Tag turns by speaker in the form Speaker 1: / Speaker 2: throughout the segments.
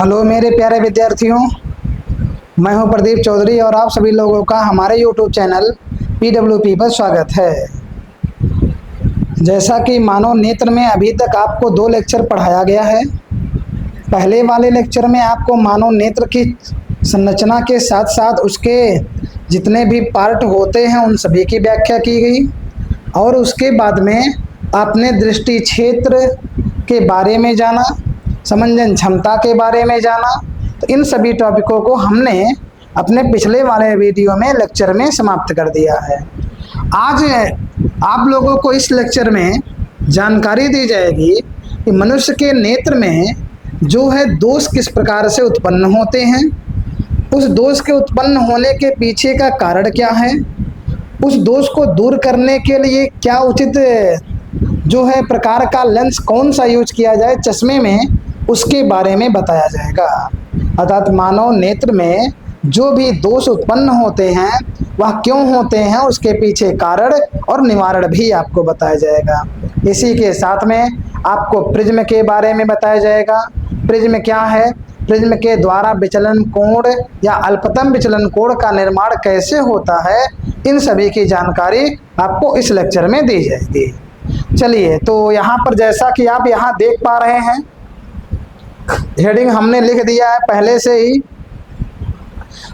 Speaker 1: Hello मेरे प्यारे विद्यार्थियों, मैं हूं प्रदीप चौधरी और आप सभी लोगों का हमारे यूट्यूब चैनल PWP पर स्वागत है। जैसा कि मानव नेत्र में अभी तक आपको 2 लेक्चर पढ़ाया गया है। पहले वाले लेक्चर में आपको मानव नेत्र की संरचना के साथ साथ उसके जितने भी पार्ट होते हैं उन सभी की व्याख्या की गई और उसके बाद में आपने दृष्टि क्षेत्र के बारे में जाना, समंजन क्षमता के बारे में जाना। तो इन सभी टॉपिकों को हमने अपने पिछले वाले वीडियो में लेक्चर में समाप्त कर दिया है। आज आप लोगों को इस लेक्चर में जानकारी दी जाएगी कि मनुष्य के नेत्र में जो है दोष किस प्रकार से उत्पन्न होते हैं, उस दोष के उत्पन्न होने के पीछे का कारण क्या है, उस दोष को दूर करने के लिए क्या उचित जो है प्रकार का लेंस कौन सा यूज किया जाए चश्मे में, उसके बारे में बताया जाएगा। अर्थात मानव नेत्र में जो भी दोष उत्पन्न होते हैं वह क्यों होते हैं, उसके पीछे कारण और निवारण भी आपको बताया जाएगा। इसी के साथ में आपको प्रिज्म के बारे में बताया जाएगा। प्रिज्म क्या है, प्रिज्म के द्वारा विचलन कोण या अल्पतम विचलन कोण का निर्माण कैसे होता है, इन सभी की जानकारी आपको इस लेक्चर में दी जाएगी। चलिए, तो यहाँ पर जैसा कि आप यहाँ देख पा रहे हैं, हेडिंग हमने लिख दिया है पहले से ही,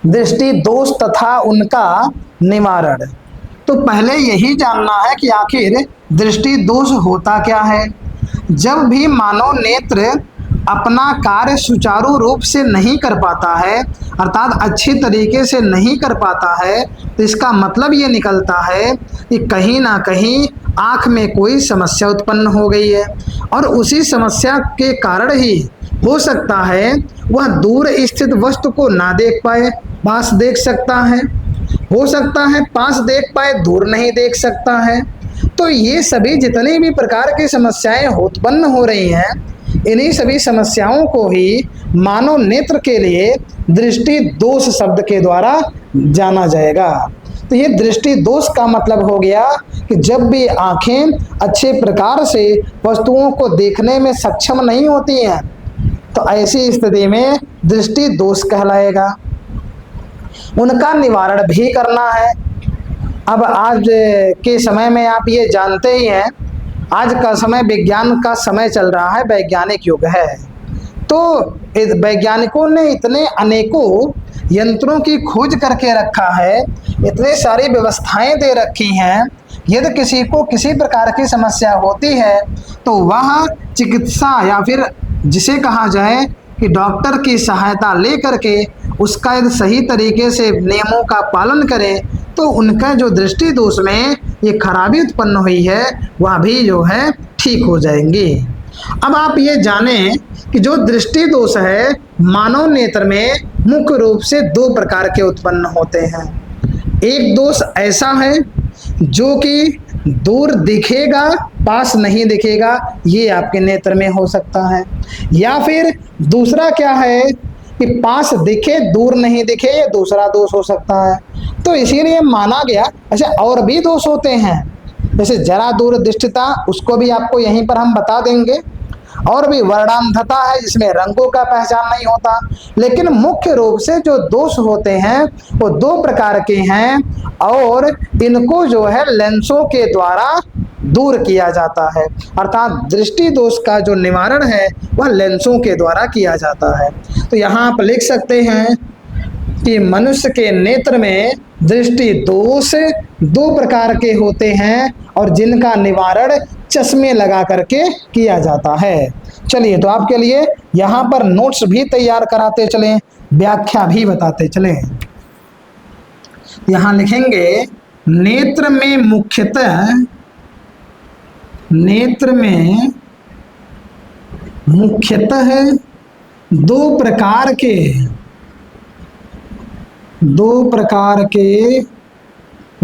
Speaker 1: दृष्टि दोष तथा उनका निवारण। तो पहले यही जानना है कि आखिर दृष्टि दोष होता क्या है। जब भी मानव नेत्र अपना कार्य सुचारू रूप से नहीं कर पाता है, अर्थात अच्छी तरीके से नहीं कर पाता है, तो इसका मतलब ये निकलता है कि कहीं ना कहीं आँख में कोई समस्या उत्पन्न हो गई है और उसी समस्या के कारण ही हो सकता है वह दूर स्थित वस्तु को ना देख पाए, पास देख सकता है, हो सकता है पास देख पाए, दूर नहीं देख सकता है। तो ये सभी जितनी भी प्रकार की समस्याएं उत्पन्न हो रही हैं, इन्हीं सभी समस्याओं को ही मानव नेत्र के लिए दृष्टि दोष शब्द के द्वारा जाना जाएगा। तो ये दृष्टि दोष का मतलब हो गया कि जब भी आंखें अच्छे प्रकार से वस्तुओं को देखने में सक्षम नहीं होती हैं, तो ऐसी स्थिति में दृष्टि दोष कहलाएगा। उनका निवारण भी करना है। अब आज के समय में आप ये जानते ही हैं, आज का समय विज्ञान का समय चल रहा है, वैज्ञानिक युग है। तो वैज्ञानिकों ने इतने अनेकों यंत्रों की खोज करके रखा है, इतनी सारी व्यवस्थाएं दे रखी हैं, यदि किसी को किसी प्रकार की समस्या होती है तो वह चिकित्सा या फिर जिसे कहा जाए कि डॉक्टर की सहायता लेकर के उसका यदि सही तरीके से नियमों का पालन करें तो उनका जो दृष्टि दोष में ये खराबी उत्पन्न हुई है वह भी जो है ठीक हो जाएंगी। अब आप ये जानें कि जो दृष्टि दोष है मानव नेत्र में मुख्य रूप से 2 प्रकार के उत्पन्न होते हैं। एक दोष ऐसा है जो कि दूर दिखेगा, पास नहीं दिखेगा, ये आपके नेत्र में हो सकता है। या फिर दूसरा क्या है कि पास दिखे दूर नहीं दिखे, ये दूसरा दोष हो सकता है। तो इसीलिए माना गया, ऐसे और भी दोष होते हैं, जैसे जरा दूर दृष्टिता, उसको भी आपको यहीं पर हम बता देंगे। और भी वर्णांधता है जिसमें रंगों का पहचान नहीं होता। लेकिन मुख्य रूप से जो दोष होते हैं वो 2 प्रकार के हैं और इनको जो है लेंसों के द्वारा दूर किया जाता है। अर्थात दृष्टि दोष का जो निवारण है वह लेंसों के द्वारा किया जाता है। तो यहाँ आप लिख सकते हैं कि मनुष्य के नेत्र में दृष्टि दोष 2 प्रकार के होते हैं और जिनका निवारण चश्मे लगा करके किया जाता है। चलिए, तो आपके लिए यहाँ पर नोट्स भी तैयार कराते चलें, व्याख्या भी बताते चलें। यहाँ लिखेंगे नेत्र में मुख्यतः 2 प्रकार के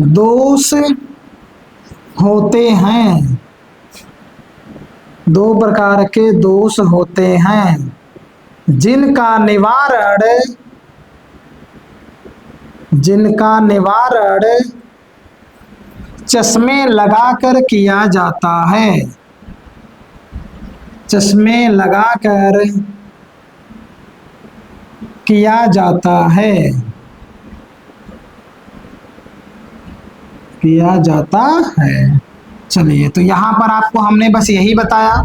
Speaker 1: दोष होते हैं। 2 प्रकार के दोष होते हैं जिनका निवारण चश्मे लगाकर किया जाता है। चश्मे लगाकर किया जाता है, किया जाता है। चलिए, तो यहाँ पर आपको हमने बस यही बताया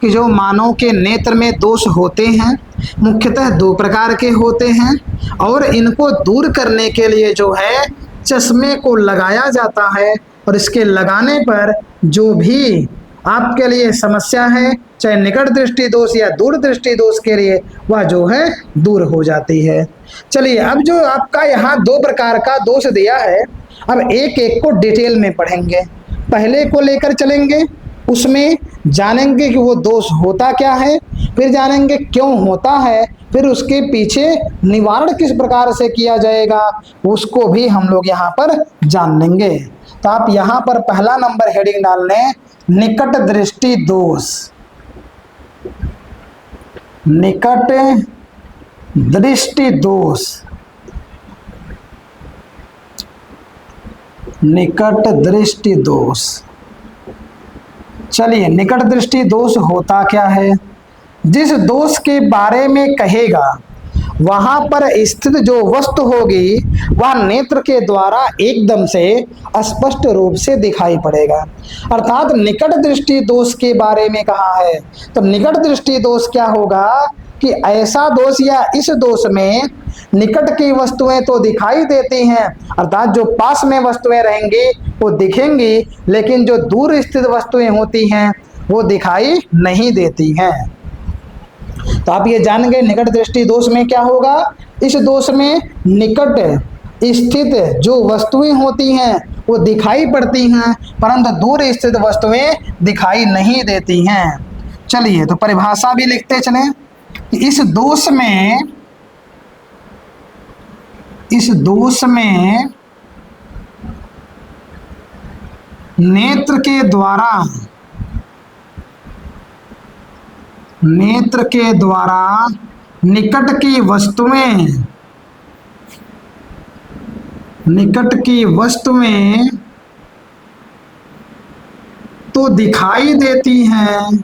Speaker 1: कि जो मानव के नेत्र में दोष होते हैं मुख्यतः दो प्रकार के होते हैं, और इनको दूर करने के लिए जो है चश्मे को लगाया जाता है, और इसके लगाने पर जो भी आपके लिए समस्या है, चाहे निकट दृष्टि दोष या दूर दृष्टि दोष के लिए, वह जो है दूर हो जाती है। चलिए, अब जो आपका यहाँ दो प्रकार का दोष दिया है, अब एक एक को डिटेल में पढ़ेंगे। पहले को लेकर चलेंगे, उसमें जानेंगे कि वो दोष होता क्या है, फिर जानेंगे क्यों होता है, फिर उसके पीछे निवारण किस प्रकार से किया जाएगा उसको भी हम लोग यहाँ पर जान लेंगे। तो आप यहाँ पर पहला नंबर हेडिंग डाल लें, निकट दृष्टि दोष। निकट दृष्टि दोष, निकट दृष्टि दोष। चलिए, निकट दृष्टि दोष होता क्या है? जिस दोष के बारे में कहेगा वहां पर स्थित जो वस्तु होगी वह नेत्र के द्वारा एकदम से स्पष्ट रूप से दिखाई पड़ेगा। अर्थात निकट दृष्टि दोष के बारे में कहा है, तो निकट दृष्टि दोष क्या होगा कि ऐसा दोष या इस दोष में निकट की वस्तुएं तो दिखाई देती हैं, अर्थात जो पास में वस्तुएं रहेंगी वो दिखेंगी, लेकिन जो दूर स्थित वस्तुएं होती हैं वो दिखाई नहीं देती हैं। तो आप ये जान गए निकट दृष्टि दोष में क्या होगा। इस दोष में निकट स्थित जो वस्तुएं होती हैं वो दिखाई पड़ती हैं, परंतु दूर स्थित वस्तुएं दिखाई नहीं देती हैं। चलिए, तो परिभाषा भी लिखते चलें। इस दोष में नेत्र के द्वारा निकट की वस्तुएं तो दिखाई देती हैं,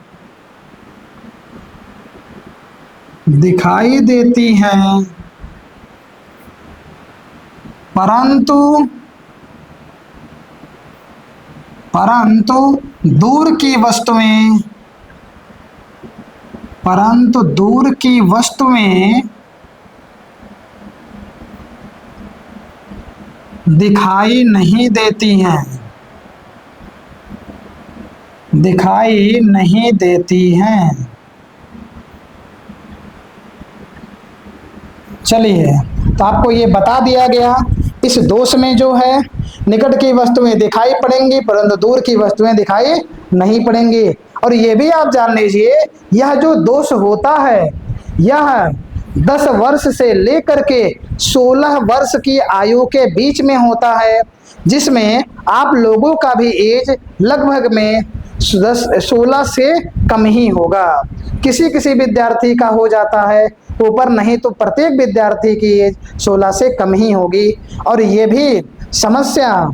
Speaker 1: परंतु दूर की वस्तुएं दिखाई नहीं देती हैं। चलिए, तो आपको ये बता दिया गया इस दोष में जो है निकट की वस्तुएं दिखाई पड़ेंगी परंतु दूर की वस्तुएं दिखाई नहीं पड़ेंगी। और ये भी आप जान लीजिए, यह जो दोष होता है यह 10 वर्ष से लेकर के 16 वर्ष की आयु के बीच में होता है, जिसमें आप लोगों का भी एज लगभग में 16 से कम ही होगा। किसी विद्यार्थी का हो जाता है ऊपर, नहीं तो प्रत्येक विद्यार्थी की एज 16 से कम ही होगी। और ये भी समस्या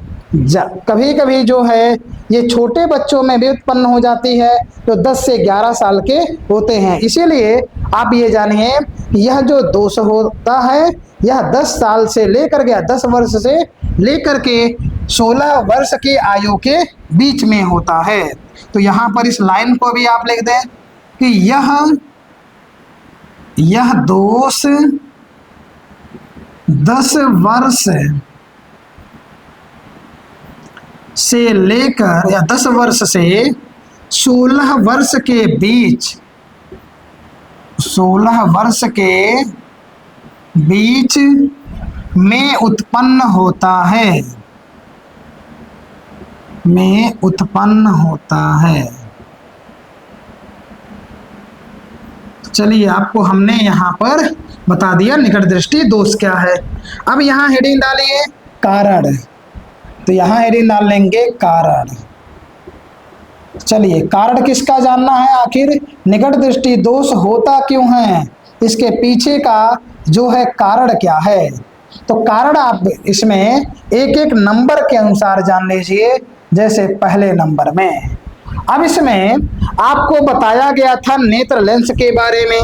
Speaker 1: कभी कभी जो है ये छोटे बच्चों में भी उत्पन्न हो जाती है, जो 10 से 11 साल के होते हैं। इसीलिए आप ये जानिए यह जो दोष होता है यह 10 साल से लेकर के 10 वर्ष से लेकर के 16 वर्ष की आयु के बीच में होता है। तो यहाँ पर इस लाइन को भी आप लिख दें कि यह दोष 10 वर्ष से लेकर या 10 वर्ष से 16 वर्ष के बीच 16 वर्ष के बीच में उत्पन्न होता है। चलिए, आपको हमने यहाँ पर बता दिया निकट दृष्टि दोष क्या है। अब यहाँ हेडिंग डालिए कारण, तो यहाँ हेडिंग डाल लेंगे कारण। चलिए, कारण किसका जानना है, आखिर निकट दृष्टि दोष होता क्यों है, इसके पीछे का जो है कारण क्या है। तो कारण आप इसमें एक एक नंबर के अनुसार जान लीजिए। जैसे पहले नंबर में, अब इसमें आपको बताया गया था नेत्र लेंस के बारे में।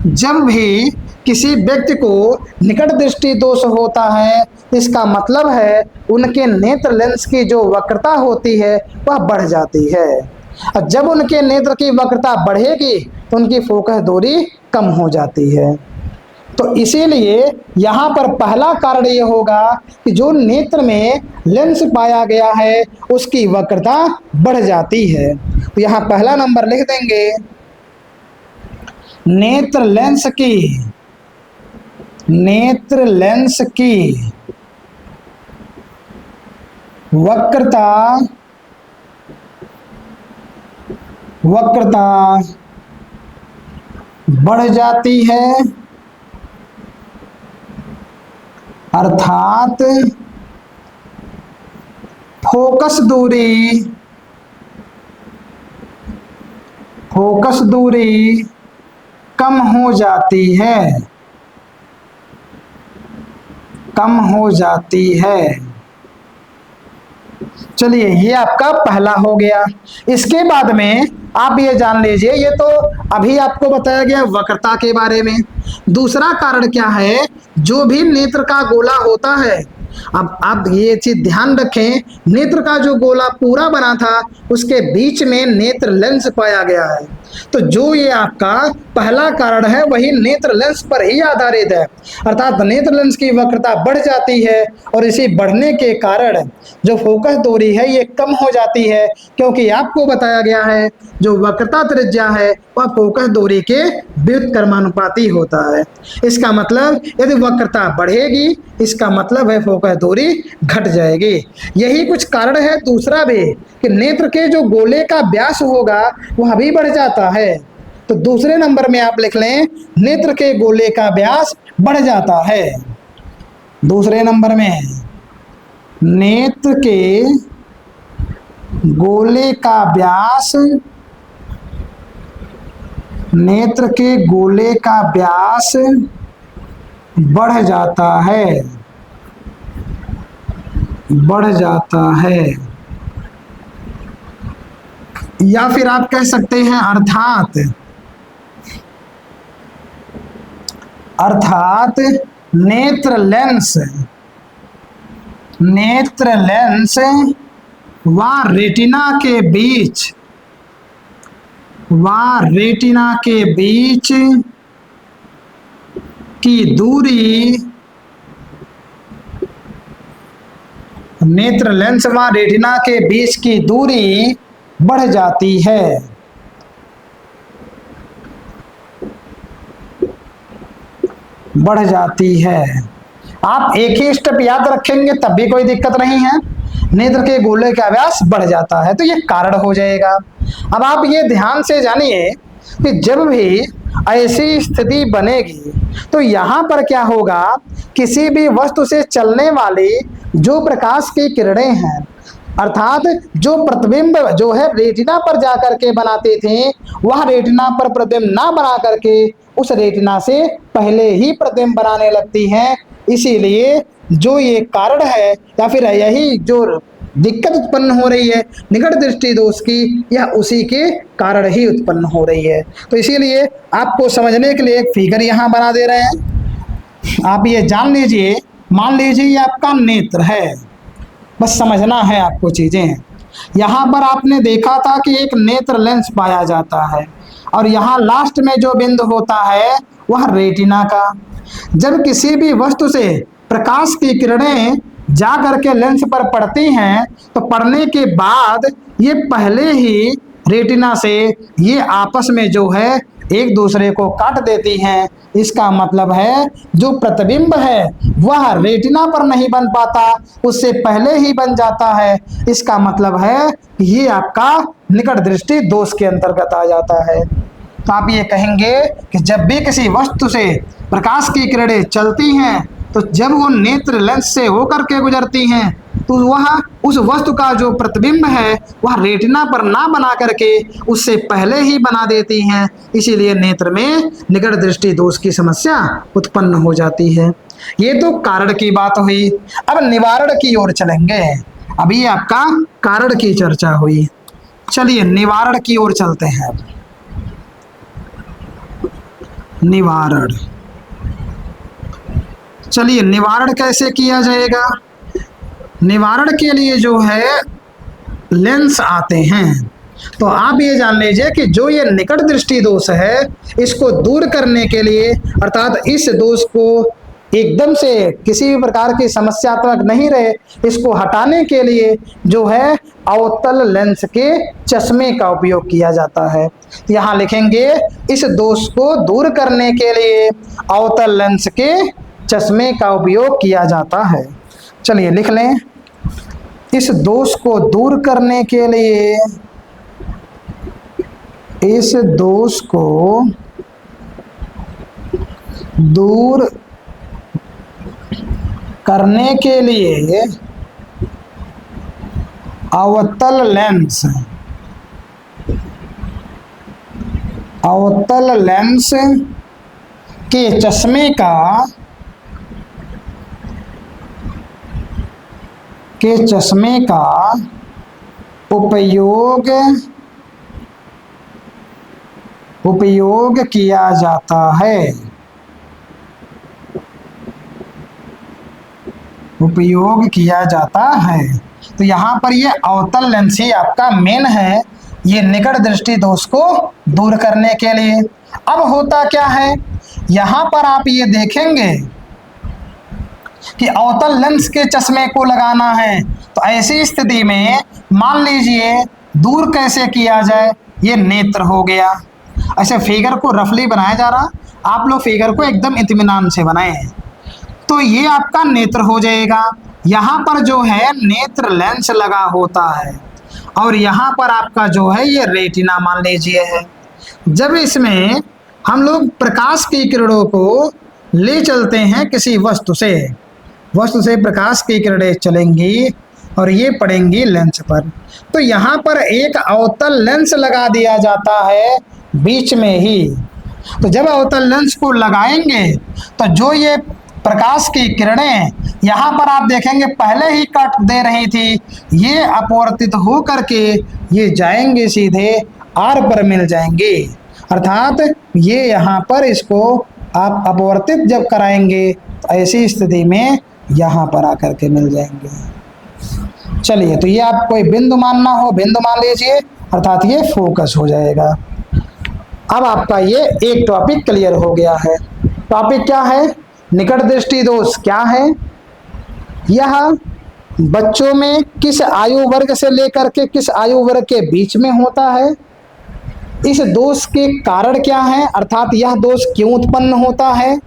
Speaker 1: जब भी किसी व्यक्ति को निकट दृष्टि दोष होता है, इसका मतलब है उनके नेत्र लेंस की जो वक्रता होती है वह बढ़ जाती है। और जब उनके नेत्र की वक्रता बढ़ेगी तो उनकी फोकस दूरी कम हो जाती है। तो इसीलिए यहाँ पर पहला कारण ये होगा कि जो नेत्र में लेंस पाया गया है उसकी वक्रता बढ़ जाती है। तो यहाँ पहला नंबर लिख देंगे, नेत्र लेंस की वक्रता बढ़ जाती है, अर्थात फोकस दूरी कम हो जाती है। चलिए ये आपका पहला हो गया। इसके बाद में आप ये जान लीजिए, ये तो अभी आपको बताया गया वक्रता के बारे में। दूसरा कारण क्या है, जो भी नेत्र का गोला होता है, अब आप ये चीज ध्यान रखें, नेत्र का जो गोला पूरा बना था उसके बीच में नेत्र लेंस पाया गया है। तो जो ये आपका पहला कारण है वही नेत्र लेंस पर ही आधारित है, अर्थात नेत्र लेंस की वक्रता बढ़ जाती है और इसी बढ़ने के कारण जो फोकस दूरी है ये कम हो जाती है, क्योंकि आपको बताया गया है जो वक्रता त्रिज्या है वह फोकस दूरी के व्युत्क्रमानुपाती होता है। इसका मतलब यदि वक्रता बढ़ेगी इसका मतलब है फोकस दूरी घट जाएगी। यही कुछ कारण है दूसरा भी कि नेत्र के जो गोले का व्यास होगा वह भी बढ़ जाता है। तो दूसरे नंबर में आप लिख लें, नेत्र के गोले का व्यास बढ़ जाता है। दूसरे नंबर में नेत्र के गोले का व्यास बढ़ जाता है, या फिर आप कह सकते हैं अर्थात नेत्र लेंस व रेटिना के बीच की दूरी, नेत्र लेंस व रेटिना के बीच की दूरी बढ़ जाती है। आप एक ही स्टेप याद रखेंगे तब भी कोई दिक्कत नहीं है। नेत्र के गोले का व्यास बढ़ जाता है तो ये कारण हो जाएगा। अब आप ये ध्यान से जानिए कि जब भी ऐसी स्थिति बनेगी तो यहाँ पर क्या होगा, किसी भी वस्तु से चलने वाली जो प्रकाश की किरणें हैं, अर्थात जो प्रतिबिंब जो है रेटिना पर जाकर के बनाते थे, वह रेटिना पर प्रतिबिंब ना बना करके उस रेटिना से पहले ही प्रतिबिंब बनाने लगती हैं। इसीलिए जो ये कारण है या फिर यही जो दिक्कत उत्पन्न हो रही है निकट दृष्टि दोष की, यह उसी के कारण ही उत्पन्न हो रही है। तो इसीलिए आपको समझने के लिए एक फिगर यहाँ बना दे रहे हैं। आप ये जान लीजिए, मान लीजिए ये आपका नेत्र है, बस समझना है आपको चीजें। यहाँ पर आपने देखा था कि एक नेत्र लेंस पाया जाता है और यहाँ लास्ट में जो बिंदु होता है वह रेटिना का। जब किसी भी वस्तु से प्रकाश की किरणें जा करके लेंस पर पड़ती हैं तो पड़ने के बाद ये पहले ही रेटिना से ये आपस में जो है एक दूसरे को काट देती हैं। इसका मतलब है जो प्रतिबिंब है वह रेटिना पर नहीं बन पाता, उससे पहले ही बन जाता है। इसका मतलब है ये आपका निकट दृष्टि दोष के अंतर्गत आ जाता है। तो आप ये कहेंगे कि जब भी किसी वस्तु से प्रकाश की किरणें चलती हैं तो जब वो नेत्र लेंस से होकर के गुजरती हैं तो वह उस वस्तु का जो प्रतिबिंब है वह रेटिना पर ना बना करके उससे पहले ही बना देती हैं। इसीलिए नेत्र में निकट दृष्टि दोष की समस्या उत्पन्न हो जाती है। ये तो कारण की बात हुई। अब निवारण की ओर चलेंगे। अभी आपका कारण की चर्चा हुई, चलिए निवारण की ओर चलते हैं। निवारण चलिए निवारण कैसे किया जाएगा। निवारण के लिए जो है लेंस आते हैं। तो आप ये जान लीजिए कि जो ये निकट दृष्टि दोष है इसको दूर करने के लिए अर्थात इस दोष को एकदम से किसी भी प्रकार की समस्यात्मक नहीं रहे इसको हटाने के लिए जो है अवतल लेंस के चश्मे का उपयोग किया जाता है। यहाँ लिखेंगे इस दोष को दूर करने के लिए अवतल लेंस के चश्मे का उपयोग किया जाता है। चलिए लिख लें, इस दोष को दूर करने के लिए, इस दोष को दूर करने के लिए अवतल लेंस के चश्मे का उपयोग किया जाता है। उपयोग किया जाता है। तो यहाँ पर ये अवतल लेंस ही आपका मेन है ये निकट दृष्टि दोष को दूर करने के लिए। अब होता क्या है, यहाँ पर आप ये देखेंगे कि अवतल लेंस के चश्मे को लगाना है। तो ऐसी स्थिति में मान लीजिए दूर कैसे किया जाए, ये नेत्र हो गया। ऐसे फिगर को रफली बनाया जा रहा, आप लोग फिगर को एकदम इत्मीनान से बनाएं। तो ये आपका नेत्र हो जाएगा। यहाँ पर जो है नेत्र लेंस लगा होता है और यहाँ पर आपका जो है ये रेटिना मान लीजिए है। जब इसमें हम लोग प्रकाश की किरणों को ले चलते हैं किसी वस्तु से प्रकाश की किरणें चलेंगी और ये पड़ेंगी लेंस पर, तो यहाँ पर एक अवतल लेंस लगा दिया जाता है बीच में ही। तो जब अवतल लेंस को लगाएंगे तो जो ये प्रकाश की किरणें यहाँ पर आप देखेंगे पहले ही कट दे रही थी, ये अपवर्तित हो करके ये जाएंगे सीधे आर पर मिल जाएंगे। अर्थात ये यहाँ पर इसको आप अपवर्तित जब कराएंगे तो ऐसी स्थिति में यहाँ पर आकर के मिल जाएंगे। चलिए, तो ये आप कोई बिंदु मानना हो बिंदु मान लीजिए, अर्थात ये फोकस हो जाएगा। अब आपका ये एक टॉपिक क्लियर हो गया है। टॉपिक क्या है, निकट दृष्टि दोष क्या है, यह बच्चों में किस आयु वर्ग से लेकर के किस आयु वर्ग के बीच में होता है, इस दोष के कारण क्या है, अर्थात यह दोष क्यों उत्पन्न होता है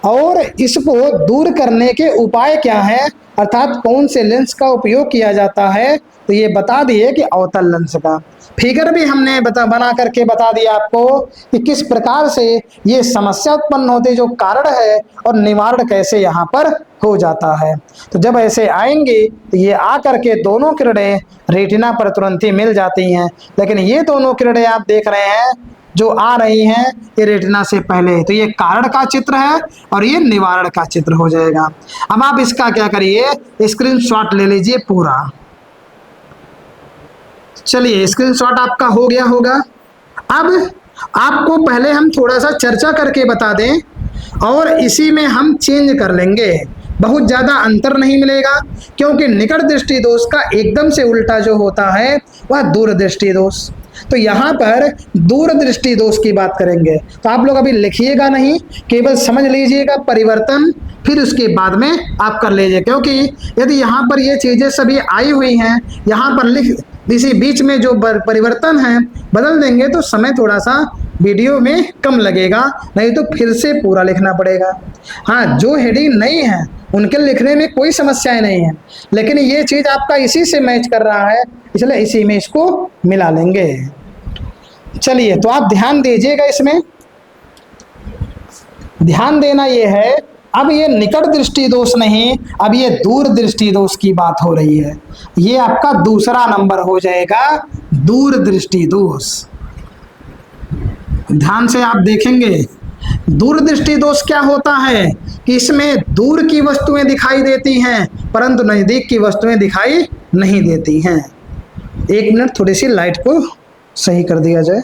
Speaker 1: और इसको दूर करने के उपाय क्या है, अर्थात कौन से लेंस का उपयोग किया जाता है। तो ये बता दिए कि अवतल लेंस का फिगर भी हमने बना करके बता दिया आपको कि किस प्रकार से ये समस्या उत्पन्न होती है, जो कारण है और निवारण कैसे यहाँ पर हो जाता है। तो जब ऐसे आएंगे तो ये आकर के दोनों किरणें रेटिना पर तुरंत ही मिल जाती हैं। लेकिन ये दोनों किरणें आप देख रहे हैं जो आ रही हैं ये रेटिना से पहले, तो ये कारण का चित्र है और ये निवारण का चित्र हो जाएगा। अब आप इसका क्या करिए, स्क्रीनशॉट ले लीजिए पूरा। चलिए, स्क्रीनशॉट आपका हो गया होगा। अब आपको पहले हम थोड़ा सा चर्चा करके बता दें और इसी में हम चेंज कर लेंगे, बहुत ज़्यादा अंतर नहीं मिलेगा, क्योंकि निकट दृष्टि दोष का एकदम से उल्टा जो होता है वह दूर दृष्टि दोष। तो यहाँ पर दूर दृष्टि दोष की बात करेंगे। तो आप लोग अभी लिखिएगा नहीं, केवल समझ लीजिएगा परिवर्तन, फिर उसके बाद में आप कर लीजिए, क्योंकि यदि यहाँ पर ये चीज़ें सभी आई हुई हैं, यहाँ पर लिख इसी बीच में जो परिवर्तन है बदल देंगे तो समय थोड़ा सा वीडियो में कम लगेगा, नहीं तो फिर से पूरा लिखना पड़ेगा। हाँ, जो हेडिंग नहीं है उनके लिखने में कोई समस्याएं नहीं है, लेकिन ये चीज़ आपका इसी से मैच कर रहा है, इसलिए इसी में इसको मिला लेंगे। चलिए, तो आप ध्यान दीजिएगा, इसमें ध्यान देना ये है, अब ये निकट दृष्टि दोष नहीं, अब ये दूर दृष्टि दोष की बात हो रही है। ये आपका दूसरा नंबर हो जाएगा, दूर दृष्टि दोष। ध्यान से आप देखेंगे दूर दृष्टि दोष क्या होता है कि इसमें दूर की वस्तुएं दिखाई देती हैं परंतु नजदीक की वस्तुएं दिखाई नहीं देती हैं। एक मिनट, थोड़ी सी लाइट को सही कर दिया जाए।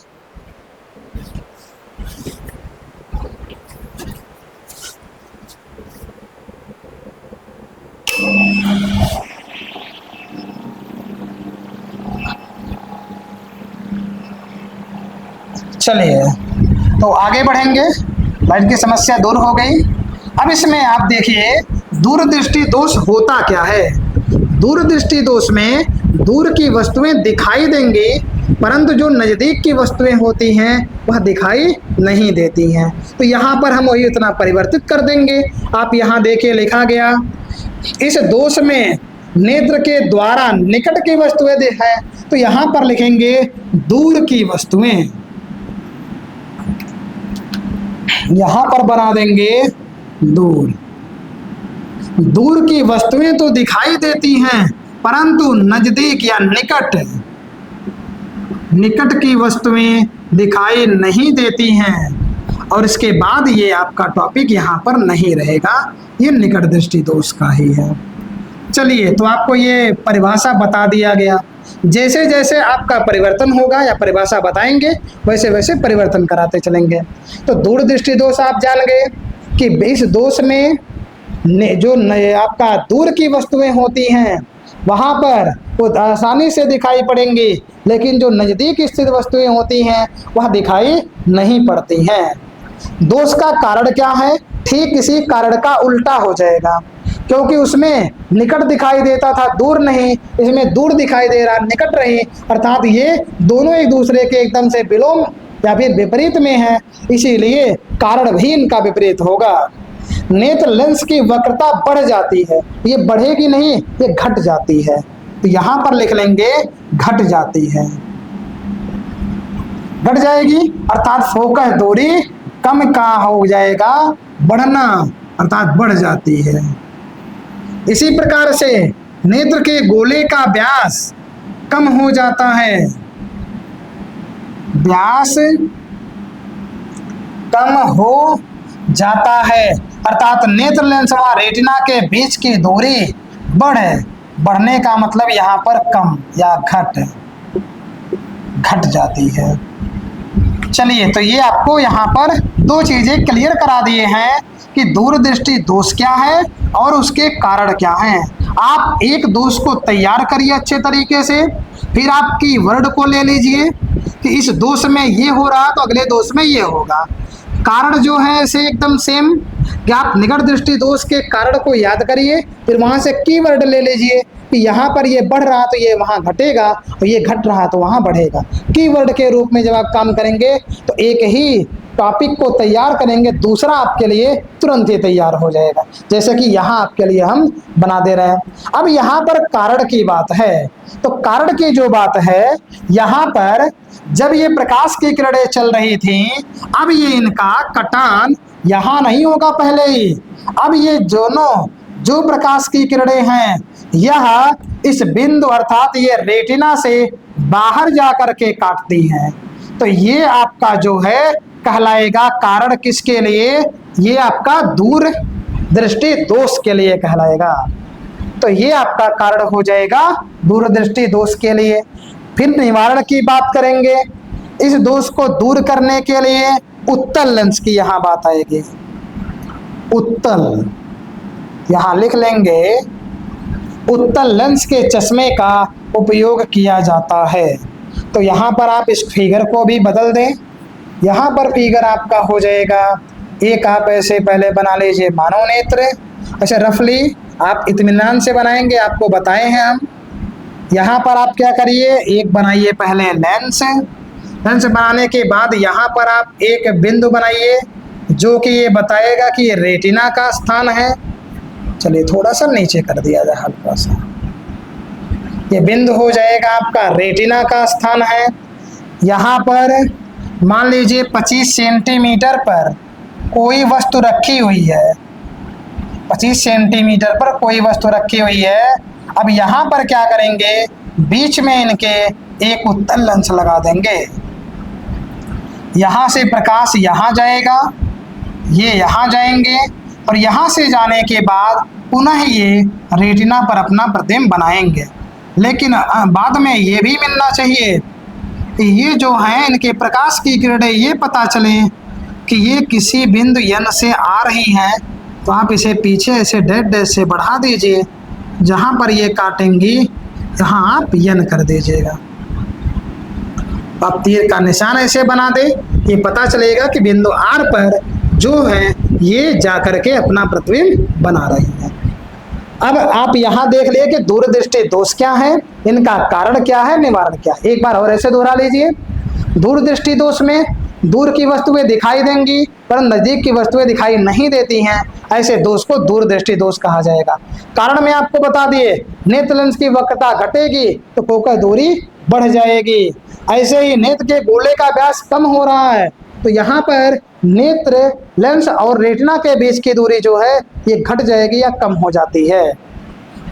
Speaker 1: चलिए तो आगे बढ़ेंगे। लाइट की समस्या दूर हो गई। अब इसमें आप देखिए दूरदृष्टि दोष होता क्या है। दूरदृष्टि दोष में दूर की वस्तुएं दिखाई देंगी परंतु जो नजदीक की वस्तुएं होती हैं वह दिखाई नहीं देती हैं। तो यहाँ पर हम वही उतना परिवर्तित कर देंगे। आप यहाँ देखिए लिखा गया, इस दोष में नेत्र के द्वारा निकट की वस्तुएं है, तो यहाँ पर लिखेंगे दूर की वस्तुएं। यहाँ पर बना देंगे दूर। दूर की वस्तुएं तो दिखाई देती हैं परंतु नजदीक या निकट की वस्तुएं दिखाई नहीं देती हैं। और इसके बाद ये आपका टॉपिक यहाँ पर नहीं रहेगा, ये निकट दृष्टि दोष का ही है। चलिए तो आपको ये परिभाषा बता दिया गया। जैसे जैसे आपका परिवर्तन होगा या परिभाषा बताएंगे वैसे वैसे परिवर्तन कराते चलेंगे। तो दूरदृष्टि दोष आप जान गए कि इस दोष में जो आपका दूर की वस्तुएं होती हैं वहाँ पर वो आसानी से दिखाई पड़ेंगी, लेकिन जो नज़दीक स्थित वस्तुएं होती हैं वह दिखाई नहीं पड़ती हैं। दोष का कारण क्या है? ठीक इसी कारण का उल्टा हो जाएगा, क्योंकि उसमें निकट दिखाई देता था दूर नहीं, इसमें दूर दिखाई दे रहा निकट नहीं, अर्थात ये दोनों एक दूसरे के एकदम से विलोम या फिर विपरीत में है, इसीलिए कारण भी इनका विपरीत होगा। नेत्र लेंस की वक्रता बढ़ जाती है, ये बढ़ेगी नहीं, ये घट जाती है। तो यहां पर लिख लेंगे घट जाती है, घट जाएगी अर्थात फोकस दूरी कम का हो जाएगा, बढ़ना अर्थात बढ़ जाती है। इसी प्रकार से नेत्र के गोले का व्यास कम हो जाता है, व्यास कम हो जाता है अर्थात नेत्र लेंस व रेटिना के बीच की दूरी बढ़ने का मतलब यहाँ पर कम या घट जाती है। चलिए तो ये आपको यहाँ पर दो चीजें क्लियर करा दिए हैं कि दूरदृष्टि दोष क्या है और उसके कारण क्या हैं। आप एक दोष को तैयार करिए अच्छे तरीके से, फिर आप कीवर्ड को ले लीजिए कि इस दोष में ये हो रहा तो अगले दोष में ये होगा। कारण जो है ऐसे एकदम सेम कि आप निकट दृष्टि दोष के कारण को याद करिए, फिर वहां से कीवर्ड ले लीजिए कि यहाँ पर ये बढ़ रहा तो ये वहाँ घटेगा और ये घट रहा तो वहाँ बढ़ेगा। कीवर्ड के रूप में जब आप काम करेंगे तो एक ही टॉपिक को तैयार करेंगे, दूसरा आपके लिए तुरंत ही तैयार हो जाएगा, जैसे कि यहाँ आपके लिए हम बना दे रहे हैं। अब यहाँ पर कारण की बात है, तो कारण की जो बात है यहाँ पर जब ये प्रकाश की किरणें चल रही थी, अब ये इनका कटान यहाँ नहीं होगा पहले ही, अब ये दोनों जो प्रकाश की किरणें हैं यह इस बिंदु अर्थात ये रेटिना से बाहर जाकर के काटती हैं। तो ये आपका जो है कहलाएगा कारण किसके लिए? ये आपका दूर दृष्टि दोष के लिए कहलाएगा। तो ये आपका कारण हो जाएगा दूरदृष्टि दोष के लिए। फिर निवारण की बात करेंगे। इस दोष को दूर करने के लिए उत्तल लेंस की यहाँ बात आएगी। उत्तल यहाँ लिख लेंगे, उत्तल लेंस के चश्मे का उपयोग किया जाता है। तो यहाँ पर आप इस फिगर को भी बदल दें, यहाँ पर फिगर आपका हो जाएगा एक, आप ऐसे पहले बना लीजिए मानव नेत्र। अच्छा रफली आप इत्मीनान से बनाएंगे, आपको बताए हैं हम। यहाँ पर आप क्या करिए, एक बनाइए पहले लेंस, लेंस बनाने के बाद यहाँ पर आप एक बिंदु बनाइए जो कि ये बताएगा कि ये रेटिना का स्थान है। चलिए थोड़ा सा नीचे कर दिया जाए हल्का सा, ये बिंदु हो जाएगा आपका रेटिना का स्थान है। यहाँ पर मान लीजिए 25 सेंटीमीटर पर कोई वस्तु रखी हुई है, 25 सेंटीमीटर पर कोई वस्तु रखी हुई है। अब यहाँ पर क्या करेंगे, बीच में इनके एक उत्तल लेंस लगा देंगे। यहाँ से प्रकाश यहाँ जाएगा, ये यहाँ जाएंगे और यहाँ से जाने के बाद पुनः ये रेटिना पर अपना प्रतिबिंब बनाएंगे। लेकिन बाद में ये भी मिलना चाहिए कि ये जो हैं इनके प्रकाश की किरणें ये पता चले कि ये किसी बिंदु यन से आ रही हैं, तो आप इसे पीछे ऐसे डेड से बढ़ा दीजिए, जहाँ पर ये काटेंगी यहाँ आप यन कर दीजिएगा। आप तीर का निशान ऐसे बना दे, ये पता चलेगा कि बिंदु R पर जो है ये जाकर के अपना प्रतिबिंब बना रही है। अब आप यहां देख लिए कि दूरदृष्टि दोष क्या है, इनका कारण क्या है, निवारण क्या है। एक बार और ऐसे दोहरा लीजिए। दूरदृष्टि दोष में दूर की वस्तुएं दिखाई देंगी पर नजदीक की वस्तुएं दिखाई नहीं देती हैं, ऐसे दोष को दूरदृष्टि दोष कहा जाएगा। कारण में आपको बता दिए, नेत्र लेंस की वक्रता घटेगी तो फोकस दूरी बढ़ जाएगी। ऐसे ही नेत्र के गोले का व्यास कम हो रहा है तो यहाँ पर नेत्र लेंस और रेटिना के बीच की दूरी जो है ये घट जाएगी या कम हो जाती है।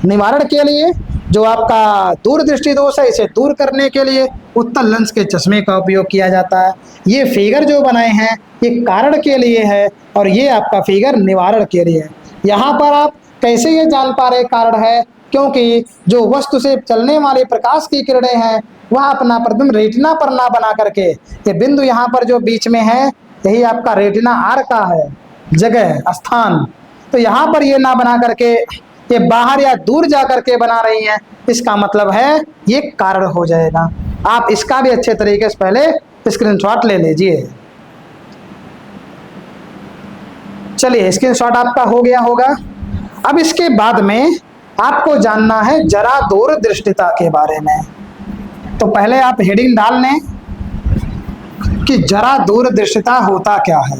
Speaker 1: निवारण के लिए जो आपका दूरदृष्टि दोष है इसे दूर करने के लिए उत्तल लेंस के चश्मे का उपयोग किया जाता है। ये फिगर जो बनाए हैं ये कारण के लिए है और ये आपका फिगर निवारण के लिए है। यहाँ पर आप कैसे ये जान पा रहे कारण है, क्योंकि जो वस्तु से चलने वाली प्रकाश की किरणें हैं वह अपना प्रतिबिंब रेटिना पर ना बना करके, ये बिंदु यहाँ पर जो बीच में है यही आपका रेटिना R का है जगह स्थान, तो यहाँ पर ये ना बना करके ये बाहर या दूर जा करके बना रही हैं, इसका मतलब है ये कारण हो जाएगा। आप इसका भी अच्छे तरीके से पहले स्क्रीनशॉट ले लीजिए। चलिए स्क्रीनशॉट आपका हो गया होगा। अब इसके बाद में आपको जानना है जरा दूरदृष्टिता के बारे में। तो पहले आप हेडिंग डाल लें कि जरा दूरदृष्टिता होता क्या है।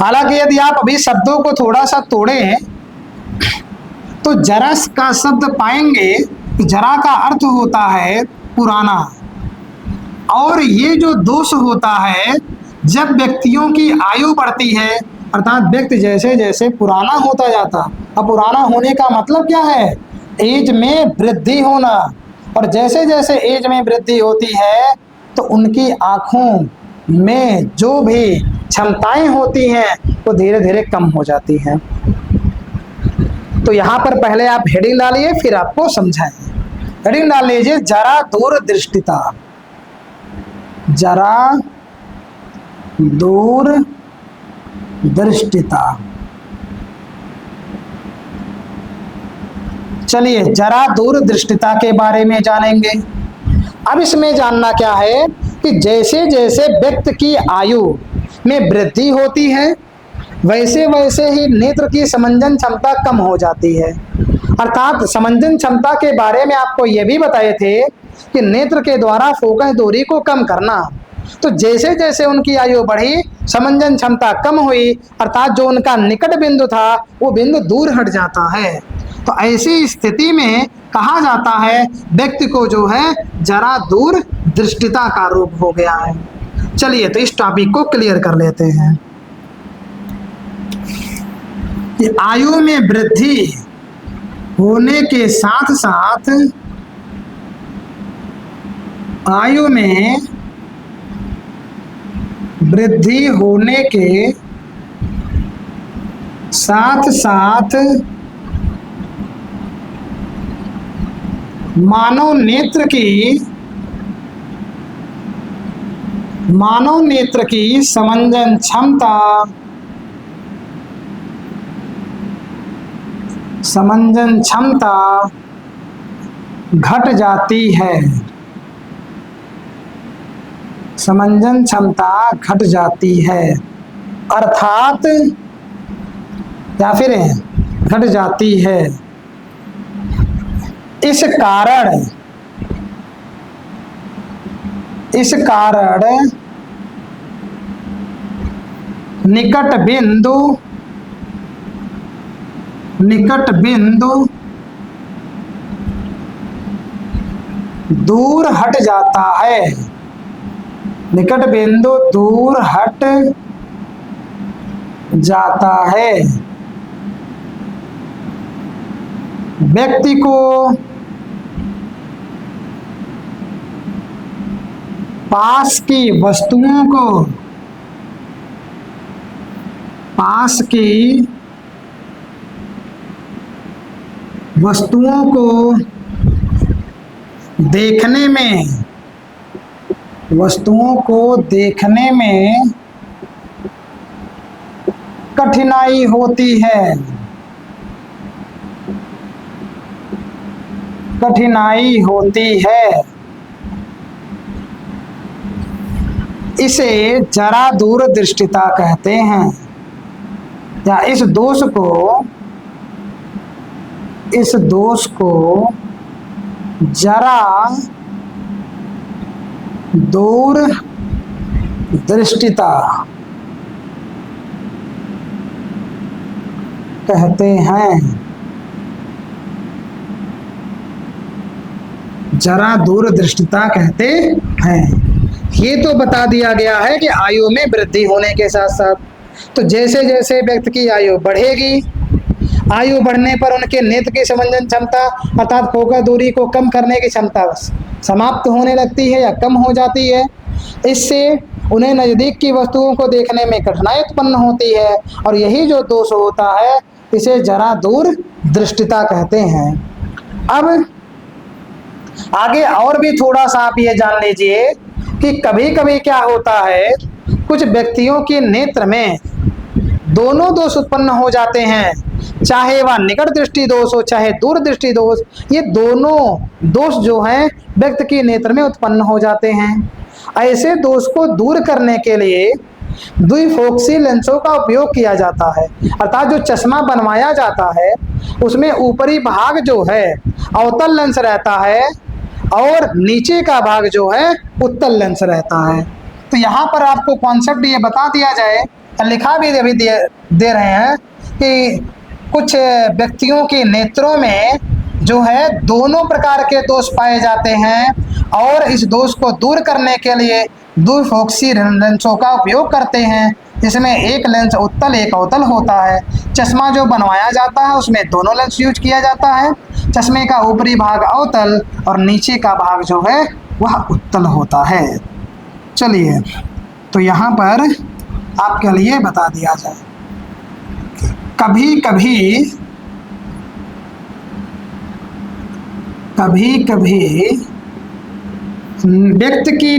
Speaker 1: हालांकि यदि आप अभी शब्दों को थोड़ा सा तोड़ें तो जरा का शब्द पाएंगे, जरा का अर्थ होता है पुराना, और ये जो दोष होता है जब व्यक्तियों की आयु बढ़ती है अर्थात व्यक्ति जैसे जैसे पुराना होता जाता। अब पुराना होने का मतलब क्या है, एज में वृद्धि होना, और जैसे जैसे एज में वृद्धि होती है तो उनकी आंखों में जो भी क्षमताएं होती हैं वो धीरे धीरे कम हो जाती हैं। तो यहाँ पर पहले आप हेडिंग डालिए फिर आपको समझाएं। हेडिंग डाल लीजिए जरा दूरदृष्टिता। जरा दूरदृष्टिता। चलिए जरा दूरदृष्टिता के बारे में जानेंगे। अब इसमें जानना क्या है कि जैसे जैसे व्यक्ति की आयु में वृद्धि होती है वैसे वैसे ही नेत्र की समंजन क्षमता कम हो जाती है। अर्थात समंजन क्षमता के बारे में आपको यह भी बताए थे कि नेत्र के द्वारा फोकस दूरी को कम करना। तो जैसे जैसे उनकी आयु बढ़ी समंजन क्षमता कम हुई, अर्थात जो उनका निकट बिंदु था वो बिंदु दूर हट जाता है। तो ऐसी स्थिति में कहा जाता है व्यक्ति को जो है जरा दूर दृष्टिता का रोग हो गया है। चलिए तो इस टॉपिक को क्लियर कर लेते हैं। कि आयु में वृद्धि होने के साथ साथ आयु में वृद्धि होने के साथ साथ मानव नेत्र की समंजन क्षमता घट जाती है। समंजन क्षमता घट जाती है अर्थात या फिर घट जाती है। इस कारण निकट बिंदु दूर हट जाता है। निकट बिंदु दूर हट जाता है। व्यक्ति को पास की वस्तुओं को देखने में कठिनाई होती है। इसे जरा दूरदृष्टिता कहते हैं, या इस दोष को जरा दूरदृष्टिता कहते हैं। जरा दूरदृष्टिता कहते हैं। ये तो बता दिया गया है कि आयु में वृद्धि होने के साथ साथ, तो जैसे जैसे व्यक्ति की आयु बढ़ेगी, आयु बढ़ने पर उनके नेत्र की संवेदन क्षमता अर्थात फोकस दूरी को कम करने की क्षमता समाप्त होने लगती है या कम हो जाती है। इससे उन्हें नज़दीक की वस्तुओं को देखने में कठिनाई उत्पन्न होती है, और यही जो दोष होता है इसे जरा दूर दृष्टिता कहते हैं। अब आगे और भी थोड़ा सा आप ये जान लीजिए कि कभी कभी क्या होता है, कुछ व्यक्तियों के नेत्र में दोनों दोष उत्पन्न हो जाते हैं, चाहे वह निकट दृष्टि दोष हो चाहे दूर दृष्टि दोष, ये दोनों दोष जो हैं व्यक्ति के नेत्र में उत्पन्न हो जाते हैं। ऐसे दोष को दूर करने के लिए द्विफोक्सी लेंसों का उपयोग किया जाता है, अर्थात जो चश्मा बनवाया जाता है उसमें ऊपरी भाग जो है अवतल लेंस रहता है और नीचे का भाग जो है उत्तल लेंस रहता है। तो यहाँ पर आपको कॉन्सेप्ट ये बता दिया जाए, लिखा भी अभी दे रहे हैं कि कुछ व्यक्तियों के नेत्रों में जो है दोनों प्रकार के दोष पाए जाते हैं, और इस दोष को दूर करने के लिए द्विफोक्सी लेंसों का उपयोग करते हैं, जिसमें एक लेंस उत्तल एक अवतल होता है। चश्मा जो बनवाया जाता है उसमें दोनों लेंस यूज किया जाता है। चश्मे का ऊपरी भाग अवतल और नीचे का भाग जो है वह उत्तल होता है। चलिए, तो यहाँ पर आपके लिए बता दिया जाए, कभी कभी व्यक्ति की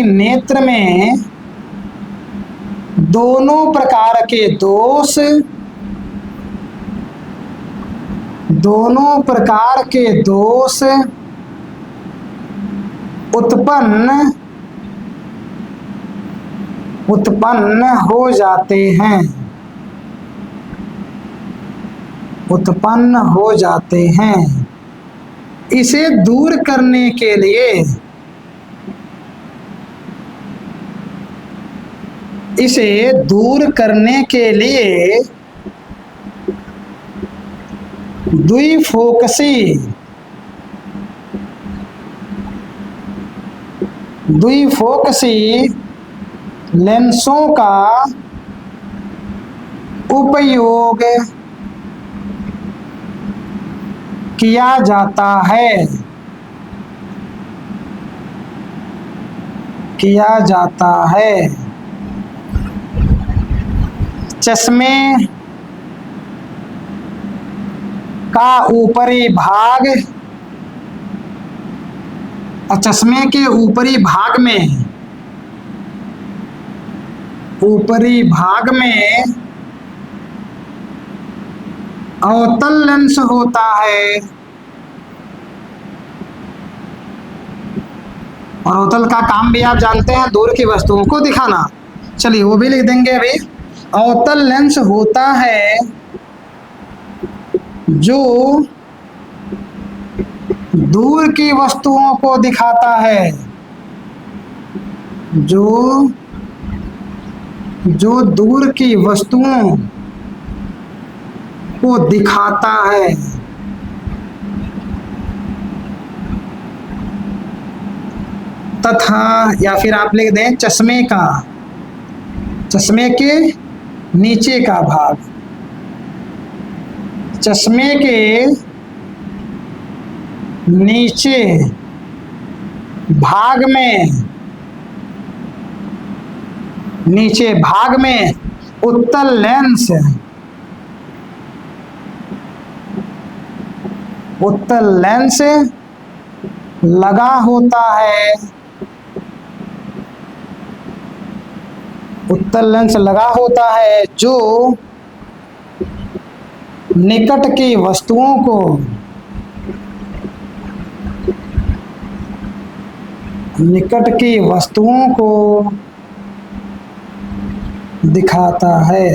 Speaker 1: नेत्र में दोनों प्रकार के दोष उत्पन्न हो जाते हैं। इसे दूर करने के लिए द्विफोकसी लेंसों का उपयोग किया जाता है। चश्मे का ऊपरी भाग और चश्मे के ऊपरी भाग में अवतल लेंस होता है, और अवतल का काम भी आप जानते हैं दूर की वस्तुओं को दिखाना। चलिए वो भी लिख देंगे अभी। अवतल लेंस होता है जो दूर की वस्तुओं को दिखाता है, जो दूर की वस्तुओं को दिखाता है। तथा, या फिर आप लिख दें चश्मे के नीचे का भाग, चश्मे के नीचे भाग में उत्तल लेंस लगा होता है। उत्तल लेंस लगा होता है जो निकट की वस्तुओं को निकट की वस्तुओं को दिखाता है।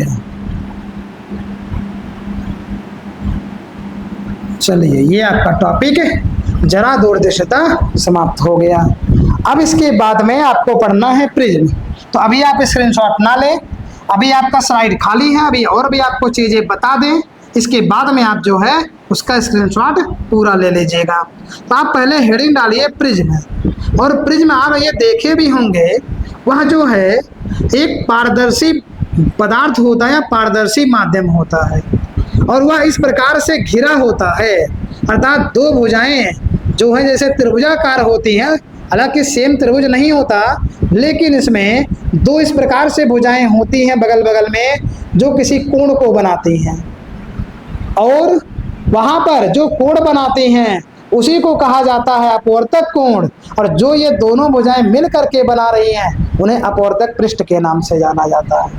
Speaker 1: चलिए, ये आपका टॉपिक जरा दूरदर्शिता समाप्त हो गया। अब इसके बाद में आपको पढ़ना है प्रिज्म। तो अभी आप स्क्रीनशॉट ना लें, अभी आपका स्लाइड खाली है, अभी और भी आपको चीजें बता दें, इसके बाद में आप जो है उसका स्क्रीनशॉट पूरा ले लीजिएगा। तो आप पहले हेडिंग डालिए प्रिज्म, और प्रिज्म आप ये देखे भी होंगे, वह जो है एक पारदर्शी पदार्थ होता है या पारदर्शी माध्यम होता है, और वह इस प्रकार से घिरा होता है, अर्थात दो भुजाएं जो है जैसे त्रिभुजाकार होती हैं, हालांकि सेम त्रिभुज नहीं होता, लेकिन इसमें दो इस प्रकार से भुजाएं होती हैं बगल बगल में, जो किसी कोण को बनाती हैं, और वहां पर जो कोण बनाती हैं उसी को कहा जाता है अपवर्तक कोण, और जो ये दोनों भुजाएं मिल करके बना रही हैं उन्हें अपवर्तक पृष्ठ के नाम से जाना जाता है।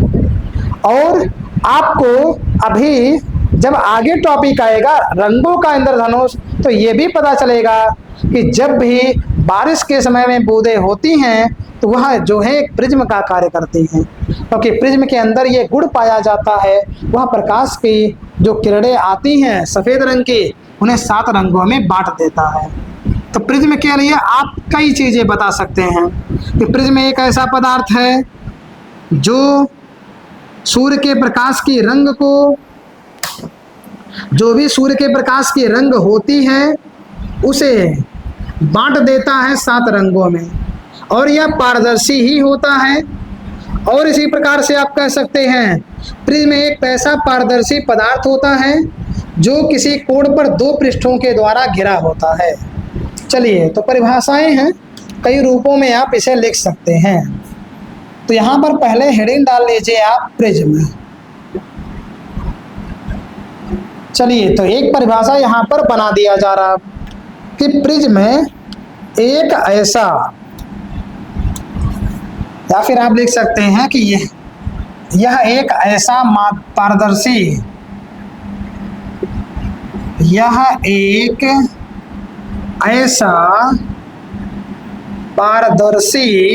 Speaker 1: और आपको अभी जब आगे टॉपिक आएगा रंगों का इंद्रधनुष, तो ये भी पता चलेगा कि जब भी बारिश के समय में बूंदें होती हैं तो वह जो है एक प्रिज्म का कार्य करती हैं, क्योंकि प्रिज्म के अंदर ये गुण पाया जाता है, वह प्रकाश की जो किरणें आती हैं सफेद रंग की, उन्हें 7 रंगों में बांट देता है। तो प्रिज्म के लिए आप कई चीजें बता सकते हैं कि प्रिज्म एक ऐसा पदार्थ है जो सूर्य के प्रकाश की रंग को, जो भी सूर्य के प्रकाश की रंग होती है उसे बांट देता है 7 रंगों में, और यह पारदर्शी ही होता है। और इसी प्रकार से आप कह सकते हैं प्रिज्म एक ऐसा पारदर्शी पदार्थ होता है जो किसी कोण पर 2 पृष्ठों के द्वारा घिरा होता है। चलिए, तो परिभाषाएं हैं, कई रूपों में आप इसे लिख सकते हैं। तो यहां पर पहले हेडिंग डाल लीजिए आप प्रिज्म। चलिए, तो एक परिभाषा यहां पर बना दिया जा रहा कि प्रिज्म एक ऐसा, या फिर आप लिख सकते हैं कि यह एक ऐसा पारदर्शी, यह एक ऐसा पारदर्शी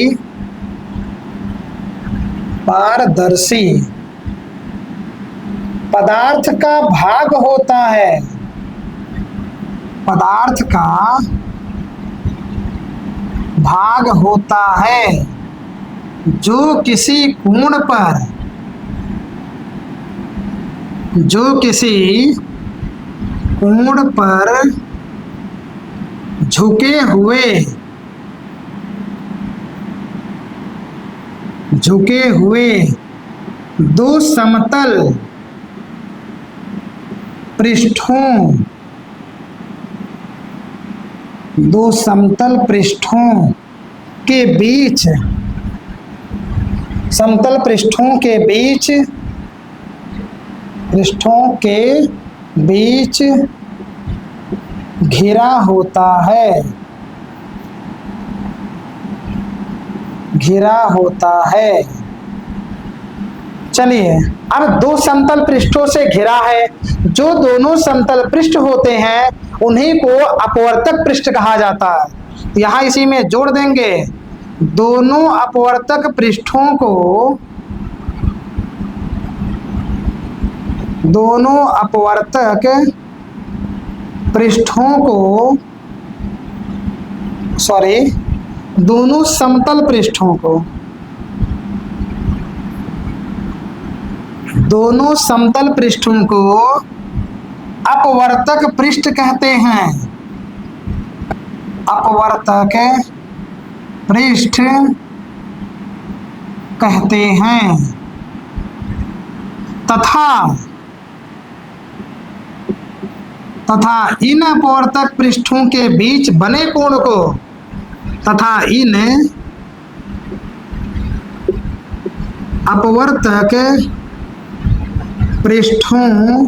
Speaker 1: पदार्थ का भाग होता है, पदार्थ का भाग होता है जो किसी कोण पर, जो किसी कोण पर झुके हुए 2 समतल पृष्ठों, 2 समतल पृष्ठों के बीच, समतल पृष्ठों के बीच घिरा होता है, घिरा होता है। चलिए, अब 2 समतल पृष्ठों से घिरा है, जो दोनों समतल पृष्ठ होते हैं उन्हीं को अपवर्तक पृष्ठ कहा जाता है। यहाँ इसी में जोड़ देंगे, दोनों अपवर्तक पृष्ठों को, दोनों अपवर्तक पृष्ठों को, सॉरी, दोनों समतल पृष्ठों को, दोनों समतल पृष्ठों को अपवर्तक पृष्ठ कहते हैं, अपवर्तक पृष्ठ कहते हैं। तथा इन अपवर्तक पृष्ठों के बीच बने कोण को, तथा इन अपवर्तक पृष्ठों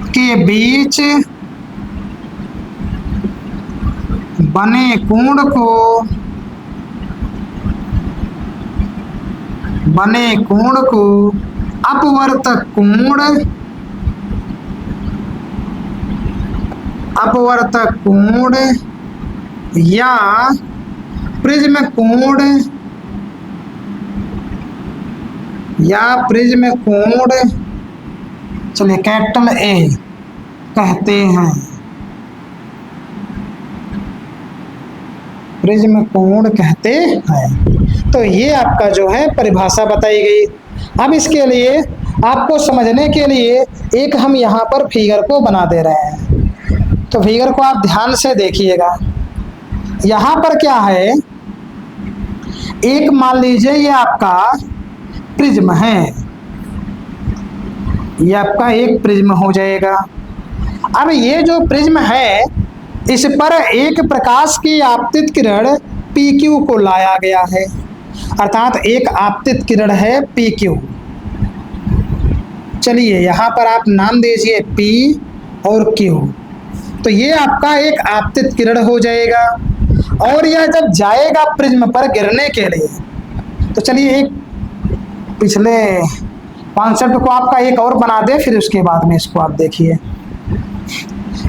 Speaker 1: के बीच बने कोण को, बने कोण को अपवर्तक कोण, अपवर्तक कोण या प्रिज्म कोण चलिए कैपिटल ए कहते हैं, प्रिज्म कोण कहते हैं। तो ये आपका जो है परिभाषा बताई गई। अब इसके लिए आपको समझने के लिए एक हम यहाँ पर फिगर को बना दे रहे हैं, तो फिगर को आप ध्यान से देखिएगा। यहाँ पर क्या है, एक मान लीजिए ये आपका प्रिज्म है, ये आपका एक प्रिज्म हो जाएगा। अब ये जो प्रिज्म है इस पर एक प्रकाश की आपतित किरण PQ को लाया गया है, अर्थात एक आपतित किरण है PQ। चलिए यहाँ पर आप नाम दीजिए P और Q। तो ये आपका एक आपतित किरण हो जाएगा और यह जब जाएगा प्रिज्म पर गिरने के लिए, तो चलिए एक पिछले कॉन्सेप्ट को आपका एक और बना दे, फिर उसके बाद में इसको आप देखिए।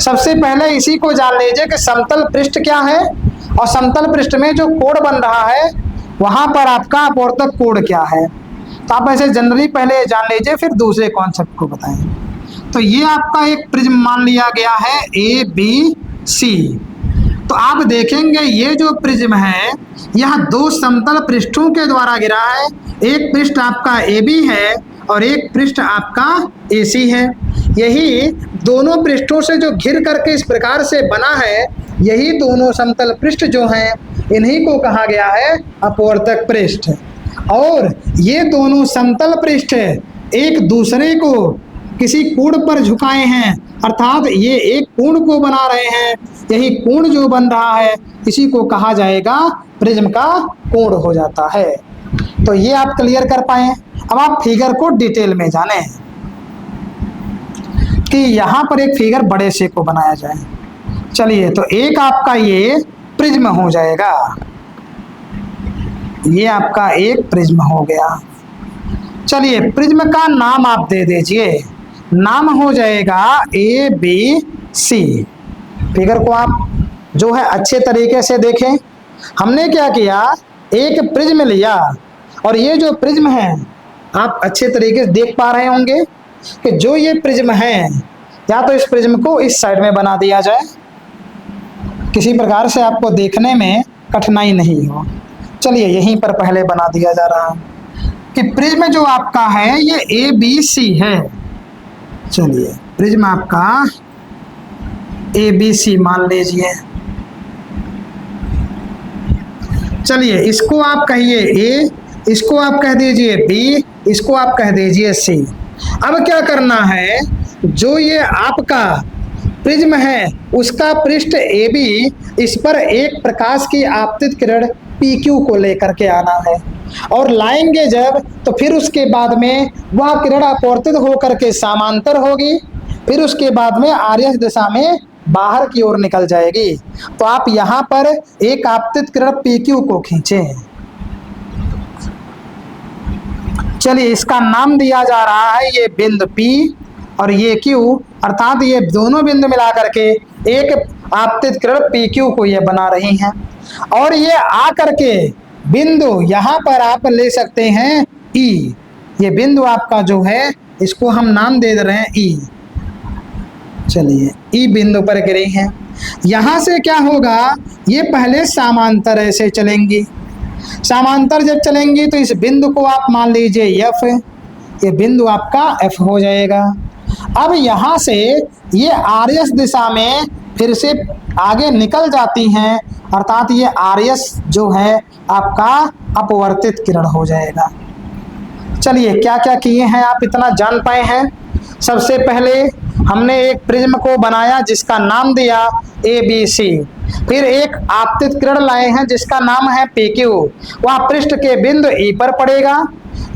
Speaker 1: सबसे पहले इसी को जान लीजिए कि समतल पृष्ठ क्या है और समतल पृष्ठ में जो कोण बन रहा है वहां पर आपका अपवर्तक कोण क्या है। तो आप ऐसे जनरली पहले जान लीजिए, फिर दूसरे कॉन्सेप्ट को बताएं। तो ये आपका एक प्रिज्म मान लिया गया है ABC। तो आप देखेंगे ये जो प्रिज्म है यह दो समतल पृष्ठों के द्वारा गिरा है। एक पृष्ठ आपका AB है और एक पृष्ठ आपका AC है। यही दोनों पृष्ठों से जो घिर करके इस प्रकार से बना है, यही दोनों समतल पृष्ठ जो हैं इन्हीं को कहा गया है अपवर्तक पृष्ठ। और ये दोनों समतल पृष्ठ एक दूसरे को किसी कोण पर झुकाए हैं, अर्थात ये एक कोण को बना रहे हैं। यही कोण जो बन रहा है इसी को कहा जाएगा प्रिज्म का कोण हो जाता है। तो ये आप क्लियर कर पाए। अब आप फिगर को डिटेल में जाने कि यहाँ पर एक फिगर बड़े से को बनाया जाए। चलिए, तो एक आपका ये प्रिज्म हो जाएगा, ये आपका एक प्रिज्म हो गया। चलिए, प्रिज्म का नाम आप दे दीजिए, नाम हो जाएगा ABC। फिगर को आप जो है अच्छे तरीके से देखें। हमने क्या किया, एक प्रिज्म लिया और ये जो प्रिज्म है आप अच्छे तरीके से देख पा रहे होंगे कि जो ये प्रिज्म है, या तो इस प्रिज्म को इस साइड में बना दिया जाए, किसी प्रकार से आपको देखने में कठिनाई नहीं हो। चलिए, यहीं पर पहले बना दिया जा रहा है कि प्रिज्म जो आपका है ये ABC है। चलिए, प्रिज्म आपका ABC मान लीजिए। चलिए, इसको आप कहिए A, इसको आप कह दीजिए B, इसको आप कह दीजिए C। अब क्या करना है, जो ये आपका प्रिज्म है उसका पृष्ठ AB, इस पर एक प्रकाश की आपतित किरण PQ को लेकर के आना है और लाएंगे जब, तो फिर उसके बाद में वह किरण अपवर्तित होकर के समांतर होगी, फिर उसके बाद में आर्यस दिशा में बाहर की ओर निकल जाएगी। तो आप यहाँ पर एक आपतित किरण PQ को खींचें। चलिए, इसका नाम दिया जा रहा है ये बिंदु P और ये Q, अर्थात ये दोनों बिंदु मिला करके एक आपतित किरण PQ को ये बना रही हैं। और ये आ करके बिंदु यहाँ पर आप ले सकते हैं E। ये बिंदु आपका जो है इसको हम नाम दे रहे हैं E। चलिए, E बिंदु पर गिरी हैं। यहाँ से क्या होगा, ये पहले समांतर ऐसे चलेंगी। समांतर जब चलेंगी तो इस बिंदु को आप मान लीजिए F, ये बिंदु आपका F हो जाएगा। अब यहाँ से ये आर्यस दिशा में फिर से आगे निकल जाती हैं, अर्थात ये आर्यस जो है आपका अपवर्तित किरण हो जाएगा। चलिए, क्या क्या किए हैं आप इतना जान पाए हैं। सबसे पहले हमने एक प्रिज्म को बनाया जिसका नाम दिया ABC, फिर एक आपतित किरण लाए हैं जिसका नाम है PQ। वह पृष्ठ के बिंदु E पर पड़ेगा।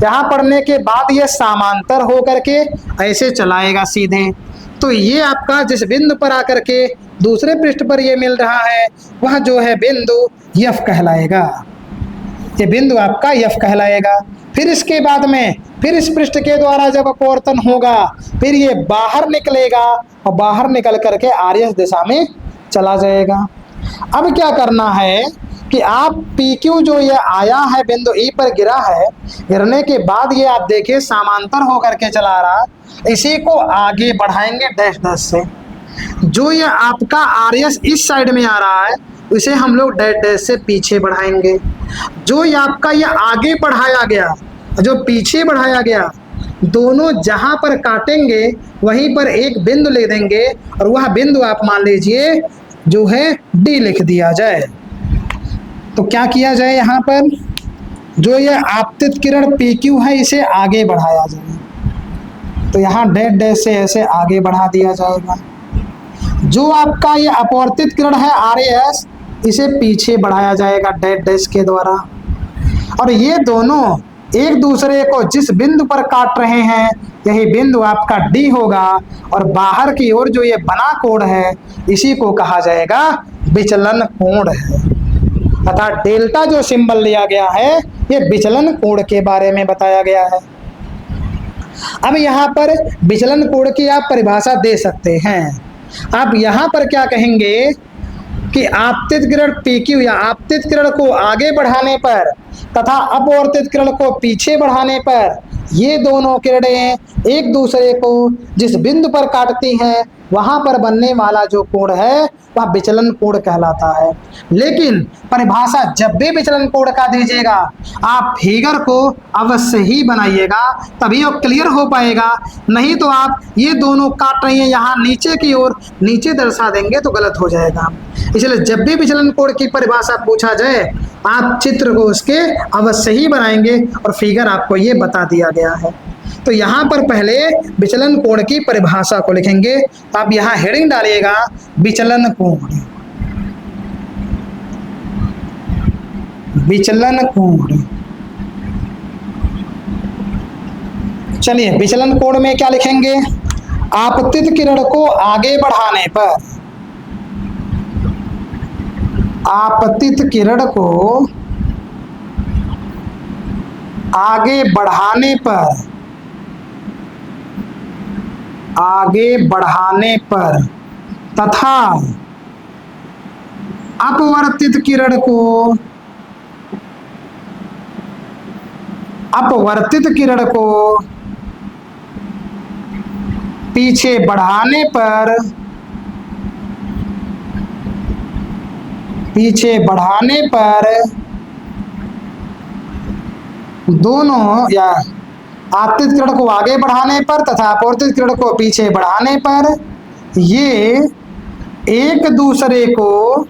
Speaker 1: यहाँ पड़ने के बाद यह समांतर होकर के ऐसे चलाएगा सीधे। तो ये आपका जिस बिंदु पर आकर के दूसरे पृष्ठ पर ये मिल रहा है वह जो है बिंदु F कहलाएगा। ये बिंदु आपका F कहलाएगा। फिर इसके बाद में फिर इस पृष्ठ के द्वारा जब अपवर्तन होगा फिर ये बाहर निकलेगा और बाहर निकल करके आर्यस दिशा में चला जाएगा। अब क्या करना है कि आप पी क्यू जो ये आया है बिंदु ई पर गिरा है, गिरने के बाद ये आप देखिए समांतर होकर के चला रहा, इसी को आगे बढ़ाएंगे डैश डैश से। जो ये आपका आर एस इस साइड में आ रहा है इसे हम लोग डैश डैश से पीछे बढ़ाएंगे। जो ये आपका ये आगे बढ़ाया गया, जो पीछे बढ़ाया गया, दोनों जहां पर काटेंगे वहीं पर एक बिंदु ले देंगे और वह बिंदु आप मान लीजिए जो है डी लिख दिया जाए। तो क्या किया जाए, यहाँ पर जो ये आपतित किरण पी क्यू है इसे आगे बढ़ाया जाए। तो यहाँ डैश डैश से ऐसे आगे बढ़ा दिया जाएगा। जो आपका ये अपवर्तित किरण है आर एस इसे पीछे बढ़ाया जाएगा डैश डैश के द्वारा। और ये दोनों एक दूसरे को जिस बिंदु पर काट रहे हैं यही बिंदु आपका डी होगा और बाहर की ओर जो ये बना कोण है इसी को कहा जाएगा विचलन कोण है। अर्थात डेल्टा जो सिंबल लिया गया है ये विचलन कोण के बारे में बताया गया है। अब यहाँ पर विचलन कोण की आप परिभाषा दे सकते हैं। आप यहाँ पर क्या कहेंगे कि आपतित किरण पी क्यू या आपतित किरण को आगे बढ़ाने पर तथा अपवर्तित किरण को पीछे बढ़ाने पर ये दोनों किरणें एक दूसरे को जिस बिंदु पर काटती हैं वहां पर बनने वाला जो कोण है वह विचलन कोण कहलाता है। लेकिन परिभाषा जब भी विचलन कोण का दीजिएगा आप फिगर को अवश्य ही बनाइएगा, तभी वो क्लियर हो पाएगा। नहीं तो आप ये दोनों काट रही हैं यहाँ नीचे की ओर, नीचे दर्शा देंगे तो गलत हो जाएगा। इसलिए जब भी विचलन कोण की परिभाषा पूछा जाए आप चित्र को उसके अवश्य ही बनाएंगे और फिगर आपको ये बता दिया गया है। तो यहाँ पर पहले विचलन कोण की परिभाषा को लिखेंगे। आप यहाँ हेडिंग डालिएगा विचलन कोण। विचलन कोण। चलिए विचलन कोण में क्या लिखेंगे, आपतित किरण को आगे बढ़ाने पर, आपतित किरण को आगे बढ़ाने पर, आगे बढ़ाने पर तथा अपवर्तित किरण को, अपवर्तित किरण को पीछे बढ़ाने पर, पीछे बढ़ाने पर दोनों या आपतित किरण को आगे बढ़ाने पर तथा अपवर्तित किरण को पीछे बढ़ाने पर ये एक दूसरे को,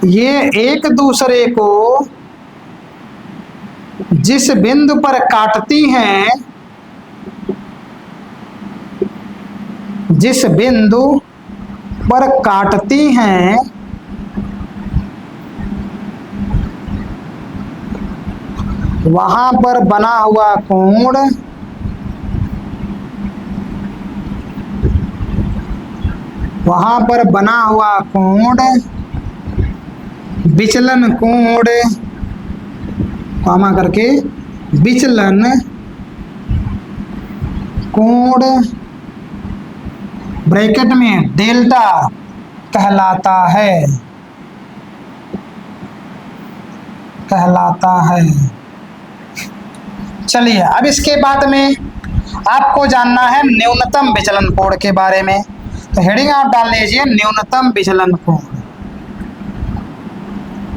Speaker 1: ये एक दूसरे को जिस बिंदु पर काटती हैं, जिस बिंदु पर काटती हैं वहां पर बना हुआ कोण वहां पर बना हुआ कोण विचलन कोण, कॉमा करके विचलन कोण ब्रैकेट में डेल्टा कहलाता है, कहलाता है। चलिए अब इसके बाद में आपको जानना है न्यूनतम विचलन कोण के बारे में। तो हेडिंग आप डाल लीजिए न्यूनतम विचलन कोण।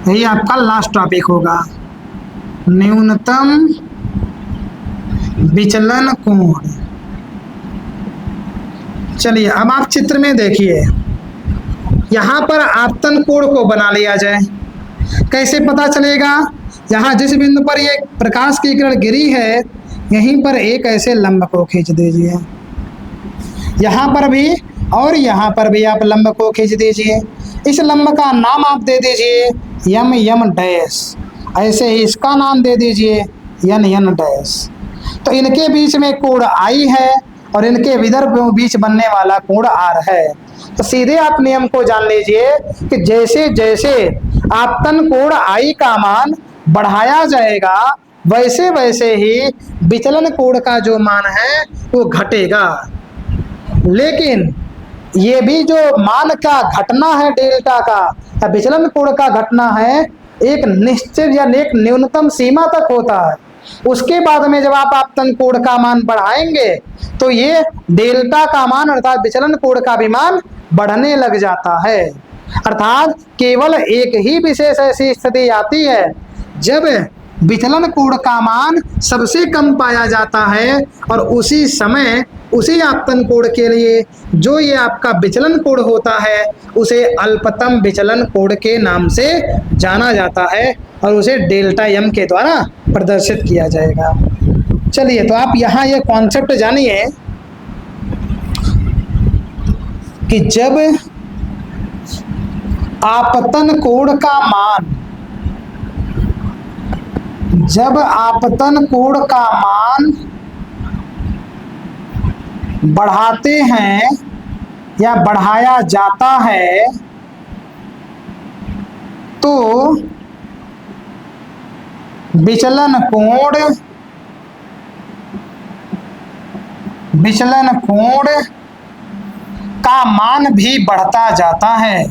Speaker 1: यही आपका लास्ट टॉपिक होगा, न्यूनतम विचलन कोण। चलिए अब आप चित्र में देखिए, यहाँ पर आपतन कोण को बना लिया जाए। कैसे पता चलेगा, यहाँ जिस बिंदु पर ये प्रकाश की किरण गिरी है यहीं पर एक ऐसे लंब को खींच दीजिए, यहाँ पर भी और यहाँ पर भी आप लंब को खींच दीजिए। इस लंब का नाम आप दे दीजिए यम यम डैश, ऐसे ही इसका नाम दे दीजिए यन यन डैश। तो इनके बीच में कोण आई है और इनके विदर्भ बीच बनने वाला कोण आर है। तो सीधे आप नियम को जान लीजिए कि जैसे जैसे आपतन कोण आई का मान बढ़ाया जाएगा वैसे वैसे ही विचलन कोण का जो मान है वो घटेगा। लेकिन ये भी जो मान का घटना है डेल्टा का या विचलन कोण का घटना है, एक निश्चित या एक न्यूनतम सीमा तक होता है। उसके बाद में जब आप आपतन कोण का मान बढ़ाएंगे तो ये डेल्टा का मान अर्थात विचलन कोण का भी मान बढ़ने लग जाता है। अर्थात केवल एक ही विशेष ऐसी स्थिति आती है जब विचलन कोण का मान सबसे कम पाया जाता है और उसी समय उसी आपतन कोण के लिए जो ये आपका विचलन कोण होता है उसे अल्पतम विचलन कोण के नाम से जाना जाता है और उसे डेल्टा एम के द्वारा प्रदर्शित किया जाएगा। चलिए, तो आप यहाँ ये कॉन्सेप्ट जानिए कि जब आपतन कोण का मान बढ़ाते हैं या बढ़ाया जाता है तो विचलन कोण का मान भी बढ़ता जाता है।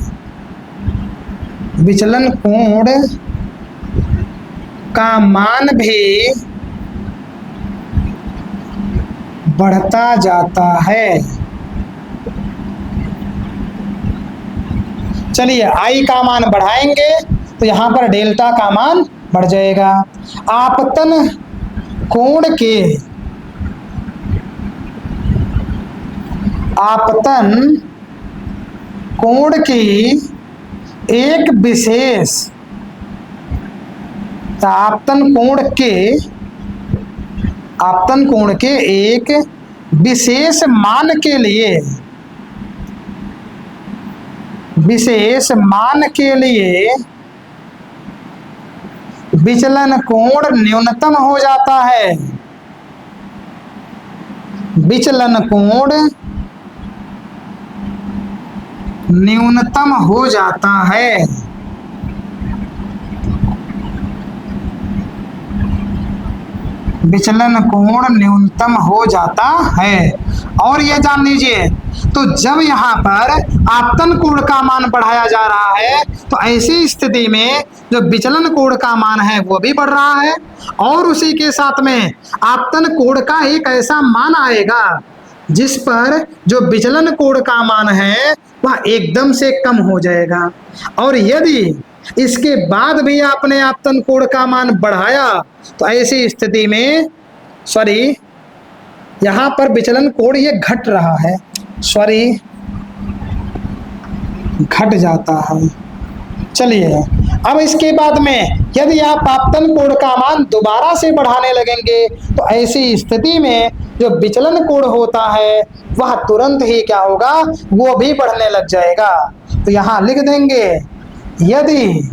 Speaker 1: विचलन कोण का मान भी बढ़ता जाता है। चलिए, आई का मान बढ़ाएंगे तो यहां पर डेल्टा का मान बढ़ जाएगा। आपतन कोण की एक विशेष आपतन कोण के एक विशेष मान के लिए विचलन कोण न्यूनतम हो जाता है। विचलन कोण न्यूनतम हो जाता है। विचलन कोण न्यूनतम हो जाता है। और ये जान लीजिए, तो जब यहाँ पर आपतन कोण का मान बढ़ाया जा रहा है तो ऐसी स्थिति में जो विचलन कोण का मान है वो भी बढ़ रहा है और उसी के साथ में आपतन कोण का एक ऐसा मान आएगा जिस पर जो विचलन कोण का मान है वह एकदम से कम हो जाएगा। और यदि इसके बाद भी आपने आपतन कोण का मान बढ़ाया तो ऐसी स्थिति में यहाँ पर विचलन कोण ये घट रहा है, घट जाता है। चलिए, अब इसके बाद में यदि आप आपतन कोण का मान दोबारा से बढ़ाने लगेंगे तो ऐसी स्थिति में जो विचलन कोण होता है वह तुरंत ही क्या होगा, वो भी बढ़ने लग जाएगा। तो यहां लिख देंगे, यदि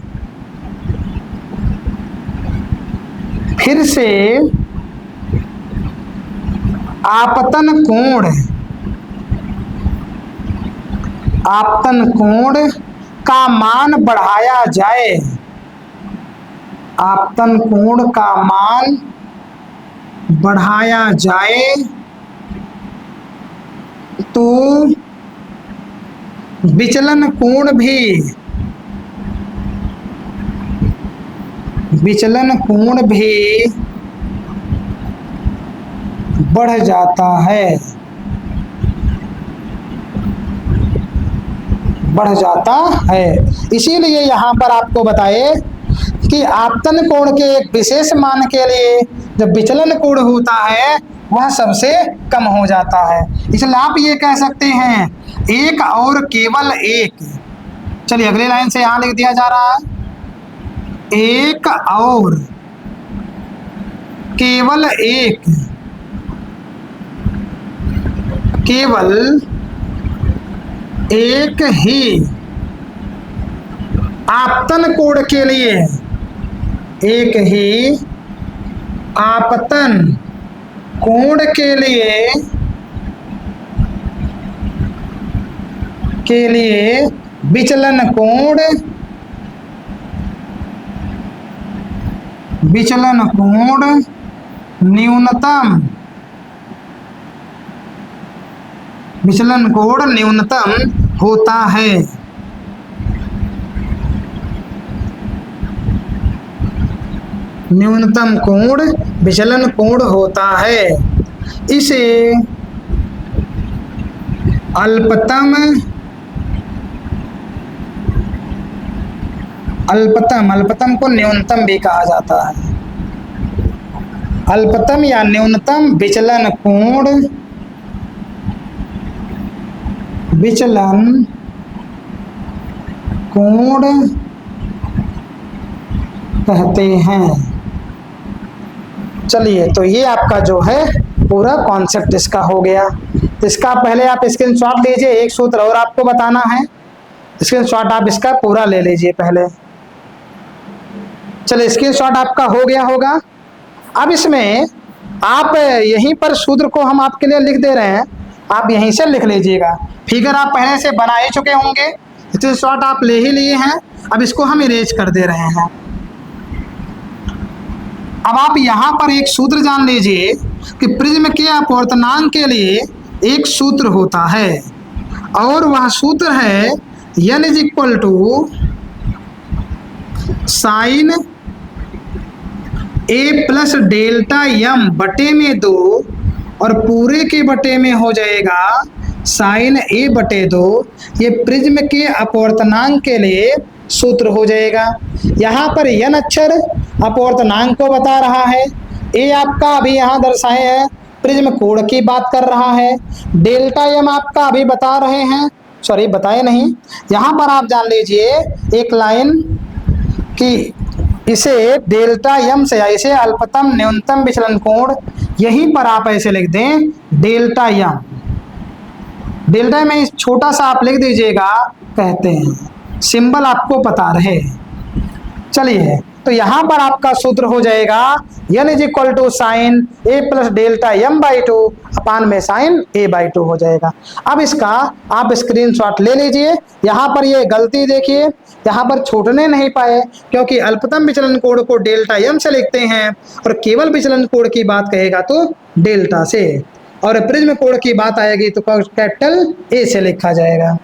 Speaker 1: फिर से आपतन कोण का मान बढ़ाया जाए, आपतन कोण का मान बढ़ाया जाए तो विचलन कोण भी बढ़ जाता है, इसीलिए यहाँ पर आपको बताए कि आपतन कोण के एक विशेष मान के लिए जो विचलन कोण होता है वह सबसे कम हो जाता है। इसलिए आप ये कह सकते हैं, एक और केवल एक। चलिए, अगले लाइन से यहां लिख दिया जा रहा है, एक और केवल एक, केवल एक ही आपतन कोण के लिए, एक ही आपतन कोण के लिए विचलन कोण न्यूनतम विचलन कोण न्यूनतम होता है। न्यूनतम कोण विचलन कोण होता है। इसे अल्पतम अल्पतम को न्यूनतम भी कहा जाता है। अल्पतम या न्यूनतम विचलन कोण कहते हैं। चलिए, तो ये आपका जो है पूरा कॉन्सेप्ट इसका हो गया। इसका पहले आप स्क्रीनशॉट लीजिए, एक सूत्र और आपको बताना है, स्क्रीनशॉट आप इसका पूरा ले लीजिए पहले। चलिए, स्क्रीनशॉट आपका हो गया होगा। अब इसमें आप यहीं पर सूत्र को हम आपके लिए लिख दे रहे हैं, आप यहीं से लिख लीजिएगा। फिगर आप पहले से बना ही चुके होंगे, स्क्रीनशॉट आप ले ही लिए हैं। अब इसको हम इरेज कर दे रहे हैं। अब आप यहाँ पर एक सूत्र जान लीजिए कि प्रिज्म के अपवर्तनांक के लिए एक सूत्र होता है, और वह सूत्र है n is equal to sine A plus delta यम बटे में 2, और पूरे के बटे में हो जाएगा साइन ए बटे 2। ये प्रिज्म के अपवर्तनांक के लिए सूत्र हो जाएगा। यहाँ पर n अक्षर अपवर्तनांक को बता रहा है, ए आपका अभी यहाँ दर्शाए है प्रिज्म कोण की बात कर रहा है, डेल्टा यम आपका अभी बता रहे हैं, सॉरी बताए नहीं। यहाँ पर आप जान लीजिए एक लाइन कि इसे डेल्टा यम से, इसे अल्पतम न्यूनतम विचलन कोण, यहीं पर आप ऐसे लिख दें डेल्टा यम। डेल्टा में छोटा सा आप लिख दीजिएगा, कहते हैं सिंबल आपको पता रहे। चलिए, तो यहाँ पर आपका सूत्र हो जाएगा n is equal to sine A plus delta m by 2 upon में साइन ए बाई 2 हो जाएगा। अब इसका आप स्क्रीनशॉट ले लीजिए। यहाँ पर ये गलती देखिए, यहाँ पर छूटने नहीं पाए, क्योंकि अल्पतम विचलन कोण को डेल्टा यम से लिखते हैं, और केवल विचलन कोण की बात कहेगा तो डेल्टा से, और प्रिज्म कोण की बात आएगी तो कैपिटल ए से लिखा जाएगा।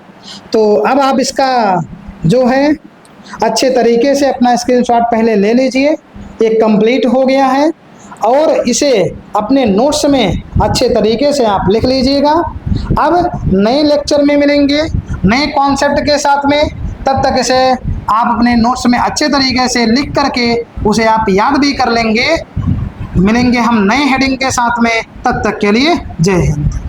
Speaker 1: तो अब आप इसका जो है अच्छे तरीके से अपना स्क्रीनशॉट पहले ले लीजिए, ये कंप्लीट हो गया है, और इसे अपने नोट्स में अच्छे तरीके से आप लिख लीजिएगा। अब नए लेक्चर में मिलेंगे नए कॉन्सेप्ट के साथ में, तब तक इसे आप अपने नोट्स में अच्छे तरीके से लिख करके उसे आप याद भी कर लेंगे। मिलेंगे हम नए हेडिंग के साथ में, तब तक के लिए जय हिंद।